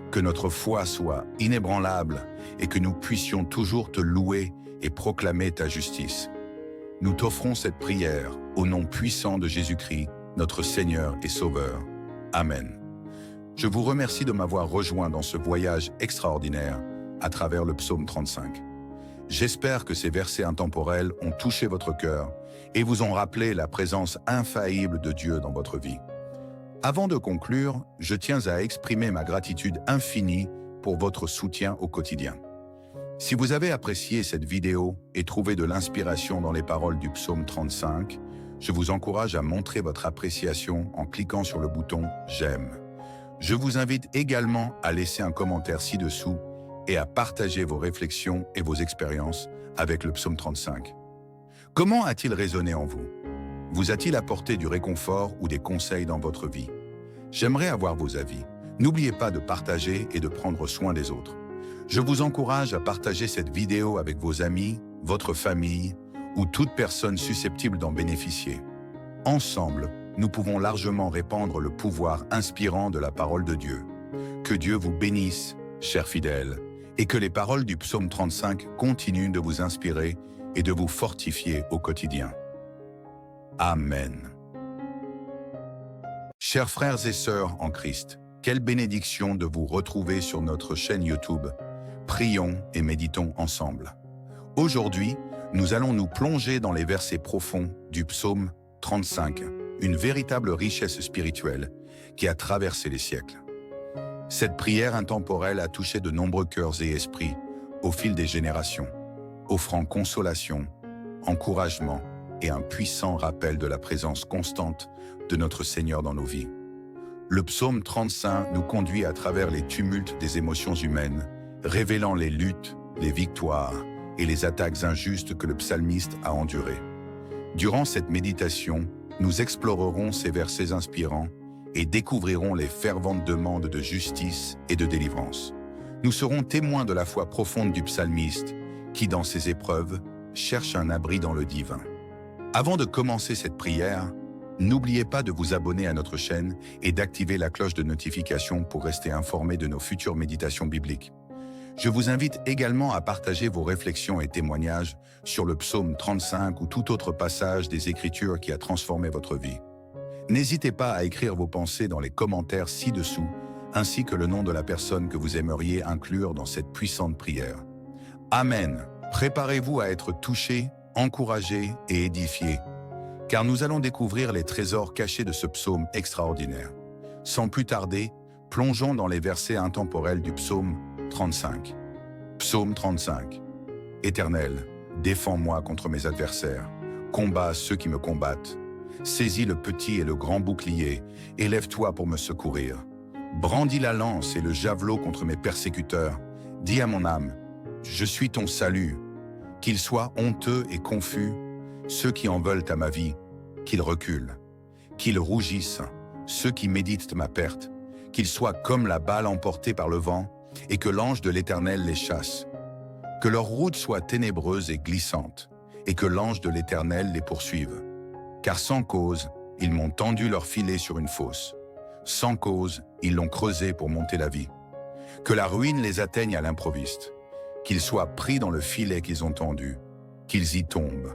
Que notre foi soit inébranlable et que nous puissions toujours te louer et proclamer ta justice. Nous t'offrons cette prière au nom puissant de Jésus-Christ, notre Seigneur et Sauveur. Amen. Je vous remercie de m'avoir rejoint dans ce voyage extraordinaire à travers le psaume 35. J'espère que ces versets intemporels ont touché votre cœur et vous ont rappelé la présence infaillible de Dieu dans votre vie. Avant de conclure, je tiens à exprimer ma gratitude infinie pour votre soutien au quotidien. Si vous avez apprécié cette vidéo et trouvé de l'inspiration dans les paroles du psaume 35, je vous encourage à montrer votre appréciation en cliquant sur le bouton « J'aime ». Je vous invite également à laisser un commentaire ci-dessous et à partager vos réflexions et vos expériences avec le psaume 35. Comment a-t-il résonné en vous? Vous a-t-il apporté du réconfort ou des conseils dans votre vie? J'aimerais avoir vos avis. N'oubliez pas de partager et de prendre soin des autres. Je vous encourage à partager cette vidéo avec vos amis, votre famille ou toute personne susceptible d'en bénéficier. Ensemble, nous pouvons largement répandre le pouvoir inspirant de la parole de Dieu. Que Dieu vous bénisse, chers fidèles, et que les paroles du psaume 35 continuent de vous inspirer et de vous fortifier au quotidien. Amen. Chers frères et sœurs en Christ, quelle bénédiction de vous retrouver sur notre chaîne YouTube. Prions et méditons ensemble. Aujourd'hui, nous allons nous plonger dans les versets profonds du psaume 35, une véritable richesse spirituelle qui a traversé les siècles. Cette prière intemporelle a touché de nombreux cœurs et esprits au fil des générations, offrant consolation, encouragement et un puissant rappel de la présence constante de notre Seigneur dans nos vies. Le psaume 35 nous conduit à travers les tumultes des émotions humaines, révélant les luttes, les victoires et les attaques injustes que le psalmiste a endurées. Durant cette méditation, nous explorerons ces versets inspirants et découvrirons les ferventes demandes de justice et de délivrance. Nous serons témoins de la foi profonde du psalmiste qui, dans ses épreuves, cherche un abri dans le divin. Avant de commencer cette prière, n'oubliez pas de vous abonner à notre chaîne et d'activer la cloche de notification pour rester informé de nos futures méditations bibliques. Je vous invite également à partager vos réflexions et témoignages sur le psaume 35 ou tout autre passage des Écritures qui a transformé votre vie. N'hésitez pas à écrire vos pensées dans les commentaires ci-dessous, ainsi que le nom de la personne que vous aimeriez inclure dans cette puissante prière. Amen. Préparez-vous à être touchés, encouragés et édifiés, car nous allons découvrir les trésors cachés de ce psaume extraordinaire. Sans plus tarder, plongeons dans les versets intemporels du psaume 35. Psaume 35. Éternel, défends-moi contre mes adversaires, combats ceux qui me combattent. Saisis le petit et le grand bouclier, élève-toi pour me secourir. Brandis la lance et le javelot contre mes persécuteurs. Dis à mon âme, je suis ton salut. Qu'ils soient honteux et confus, ceux qui en veulent à ma vie, qu'ils reculent. Qu'ils rougissent, ceux qui méditent ma perte. Qu'ils soient comme la balle emportée par le vent, et que l'ange de l'Éternel les chasse. Que leur route soit ténébreuse et glissante, et que l'ange de l'Éternel les poursuive. Car sans cause, ils m'ont tendu leur filet sur une fosse. Sans cause, ils l'ont creusé pour monter la vie. Que la ruine les atteigne à l'improviste. Qu'ils soient pris dans le filet qu'ils ont tendu. Qu'ils y tombent.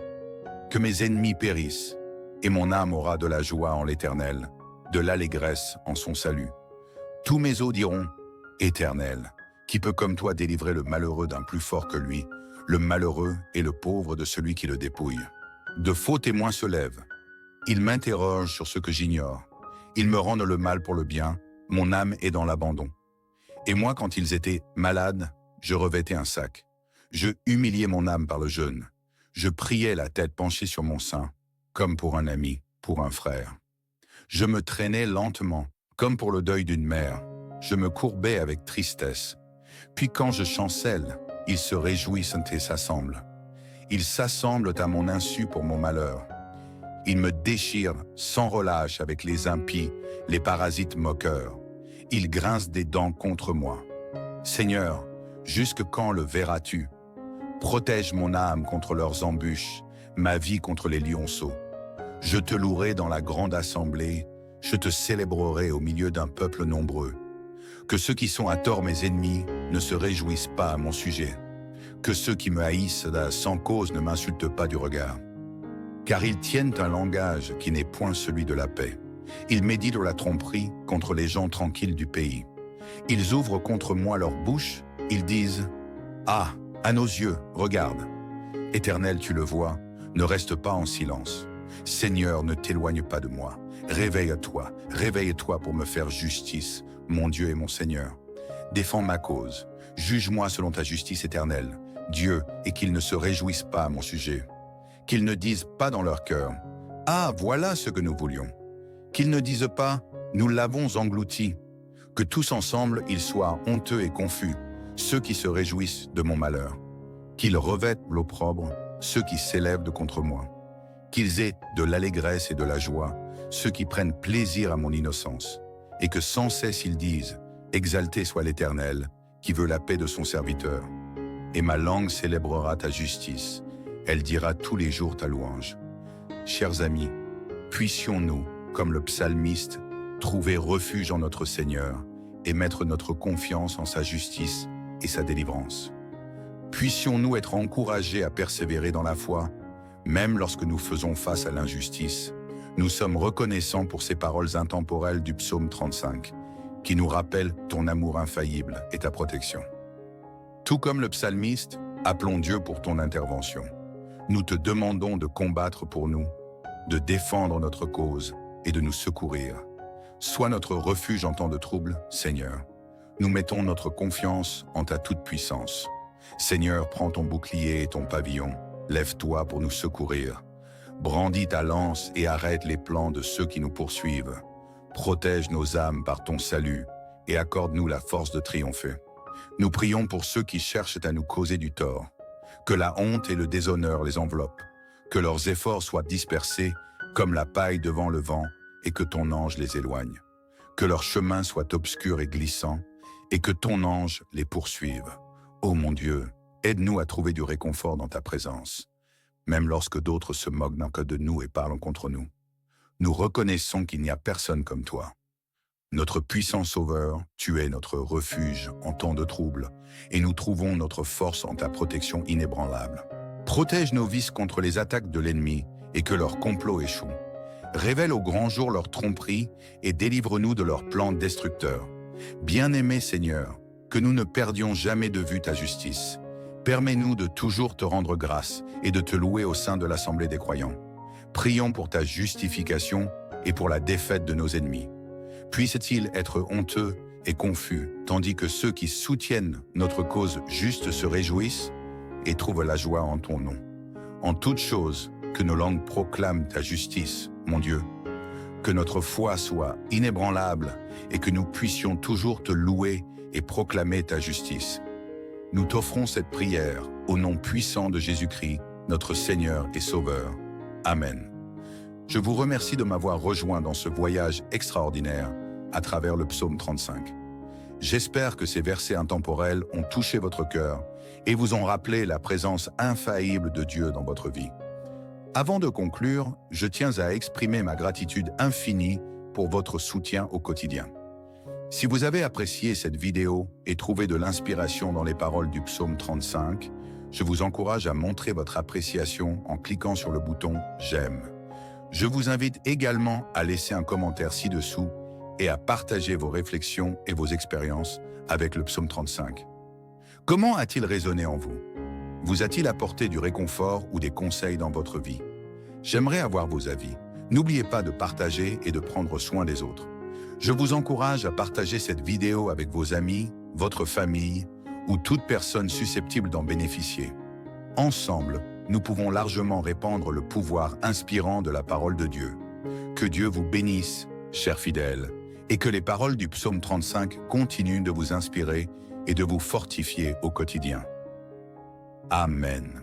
Que mes ennemis périssent, et mon âme aura de la joie en l'Éternel, de l'allégresse en son salut. Tous mes os diront, Éternel, qui peut comme toi délivrer le malheureux d'un plus fort que lui, le malheureux et le pauvre de celui qui le dépouille. De faux témoins se lèvent. Ils m'interrogent sur ce que j'ignore. Ils me rendent le mal pour le bien, mon âme est dans l'abandon. Et moi, quand ils étaient malades, je revêtais un sac. Je humiliais mon âme par le jeûne. Je priais la tête penchée sur mon sein, comme pour un ami, pour un frère. Je me traînais lentement, comme pour le deuil d'une mère. Je me courbais avec tristesse. Puis quand je chancelle, ils se réjouissent et s'assemblent. Ils s'assemblent à mon insu pour mon malheur. Ils me déchirent sans relâche avec les impies, les parasites moqueurs. Ils grincent des dents contre moi. Seigneur, jusque quand le verras-tu? Protège mon âme contre leurs embûches, ma vie contre les lionceaux. Je te louerai dans la grande assemblée, je te célébrerai au milieu d'un peuple nombreux. Que ceux qui sont à tort mes ennemis ne se réjouissent pas à mon sujet. Que ceux qui me haïssent sans cause ne m'insultent pas du regard. Car ils tiennent un langage qui n'est point celui de la paix. Ils méditent la tromperie contre les gens tranquilles du pays. Ils ouvrent contre moi leur bouche, ils disent « Ah, à nos yeux, regarde. Éternel, tu le vois, ne reste pas en silence. Seigneur, ne t'éloigne pas de moi. Réveille-toi pour me faire justice, mon Dieu et mon Seigneur. Défends ma cause, juge-moi selon ta justice éternelle, Dieu, et qu'ils ne se réjouissent pas à mon sujet. Qu'ils ne disent pas dans leur cœur, « Ah, voilà ce que nous voulions. » Qu'ils ne disent pas, « Nous l'avons englouti. » Que tous ensemble, ils soient honteux et confus, ceux qui se réjouissent de mon malheur. Qu'ils revêtent l'opprobre, ceux qui s'élèvent contre moi. Qu'ils aient de l'allégresse et de la joie, ceux qui prennent plaisir à mon innocence. Et que sans cesse ils disent, exalté soit l'Éternel, qui veut la paix de son serviteur. Et ma langue célébrera ta justice, elle dira tous les jours ta louange. Chers amis, puissions-nous, comme le psalmiste, trouver refuge en notre Seigneur et mettre notre confiance en sa justice et sa délivrance. Puissions-nous être encouragés à persévérer dans la foi, même lorsque nous faisons face à l'injustice. Nous sommes reconnaissants pour ces paroles intemporelles du psaume 35, qui nous rappellent ton amour infaillible et ta protection. Tout comme le psalmiste, appelons Dieu pour ton intervention. Nous te demandons de combattre pour nous, de défendre notre cause et de nous secourir. Sois notre refuge en temps de trouble, Seigneur. Nous mettons notre confiance en ta toute-puissance. Seigneur, prends ton bouclier et ton pavillon. Lève-toi pour nous secourir. Brandis ta lance et arrête les plans de ceux qui nous poursuivent. Protège nos âmes par ton salut et accorde-nous la force de triompher. Nous prions pour ceux qui cherchent à nous causer du tort. Que la honte et le déshonneur les enveloppent. Que leurs efforts soient dispersés comme la paille devant le vent et que ton ange les éloigne. Que leur chemin soit obscur et glissant et que ton ange les poursuive. Ô mon Dieu, aide-nous à trouver du réconfort dans ta présence, même lorsque d'autres se moquent de nous et parlent contre nous. Nous reconnaissons qu'il n'y a personne comme toi. Notre puissant Sauveur, tu es notre refuge en temps de trouble, et nous trouvons notre force en ta protection inébranlable. Protège nos vices contre les attaques de l'ennemi et que leurs complots échouent. Révèle au grand jour leurs tromperies et délivre-nous de leurs plans destructeurs. Bien-aimé Seigneur, que nous ne perdions jamais de vue ta justice. Permets-nous de toujours te rendre grâce et de te louer au sein de l'Assemblée des croyants. Prions pour ta justification et pour la défaite de nos ennemis. Puisse-t-il être honteux et confus, tandis que ceux qui soutiennent notre cause juste se réjouissent et trouvent la joie en ton nom. En toutes choses, que nos langues proclament ta justice, mon Dieu. Que notre foi soit inébranlable et que nous puissions toujours te louer et proclamer ta justice. Nous t'offrons cette prière au nom puissant de Jésus-Christ, notre Seigneur et Sauveur. Amen. Je vous remercie de m'avoir rejoint dans ce voyage extraordinaire à travers le psaume 35. J'espère que ces versets intemporels ont touché votre cœur et vous ont rappelé la présence infaillible de Dieu dans votre vie. Avant de conclure, je tiens à exprimer ma gratitude infinie pour votre soutien au quotidien. Si vous avez apprécié cette vidéo et trouvé de l'inspiration dans les paroles du psaume 35, je vous encourage à montrer votre appréciation en cliquant sur le bouton « J'aime ». Je vous invite également à laisser un commentaire ci-dessous et à partager vos réflexions et vos expériences avec le psaume 35. Comment a-t-il résonné en vous? Vous a-t-il apporté du réconfort ou des conseils dans votre vie? J'aimerais avoir vos avis. N'oubliez pas de partager et de prendre soin des autres. Je vous encourage à partager cette vidéo avec vos amis, votre famille ou toute personne susceptible d'en bénéficier. Ensemble, nous pouvons largement répandre le pouvoir inspirant de la parole de Dieu. Que Dieu vous bénisse, chers fidèles, et que les paroles du psaume 35 continuent de vous inspirer et de vous fortifier au quotidien. Amen.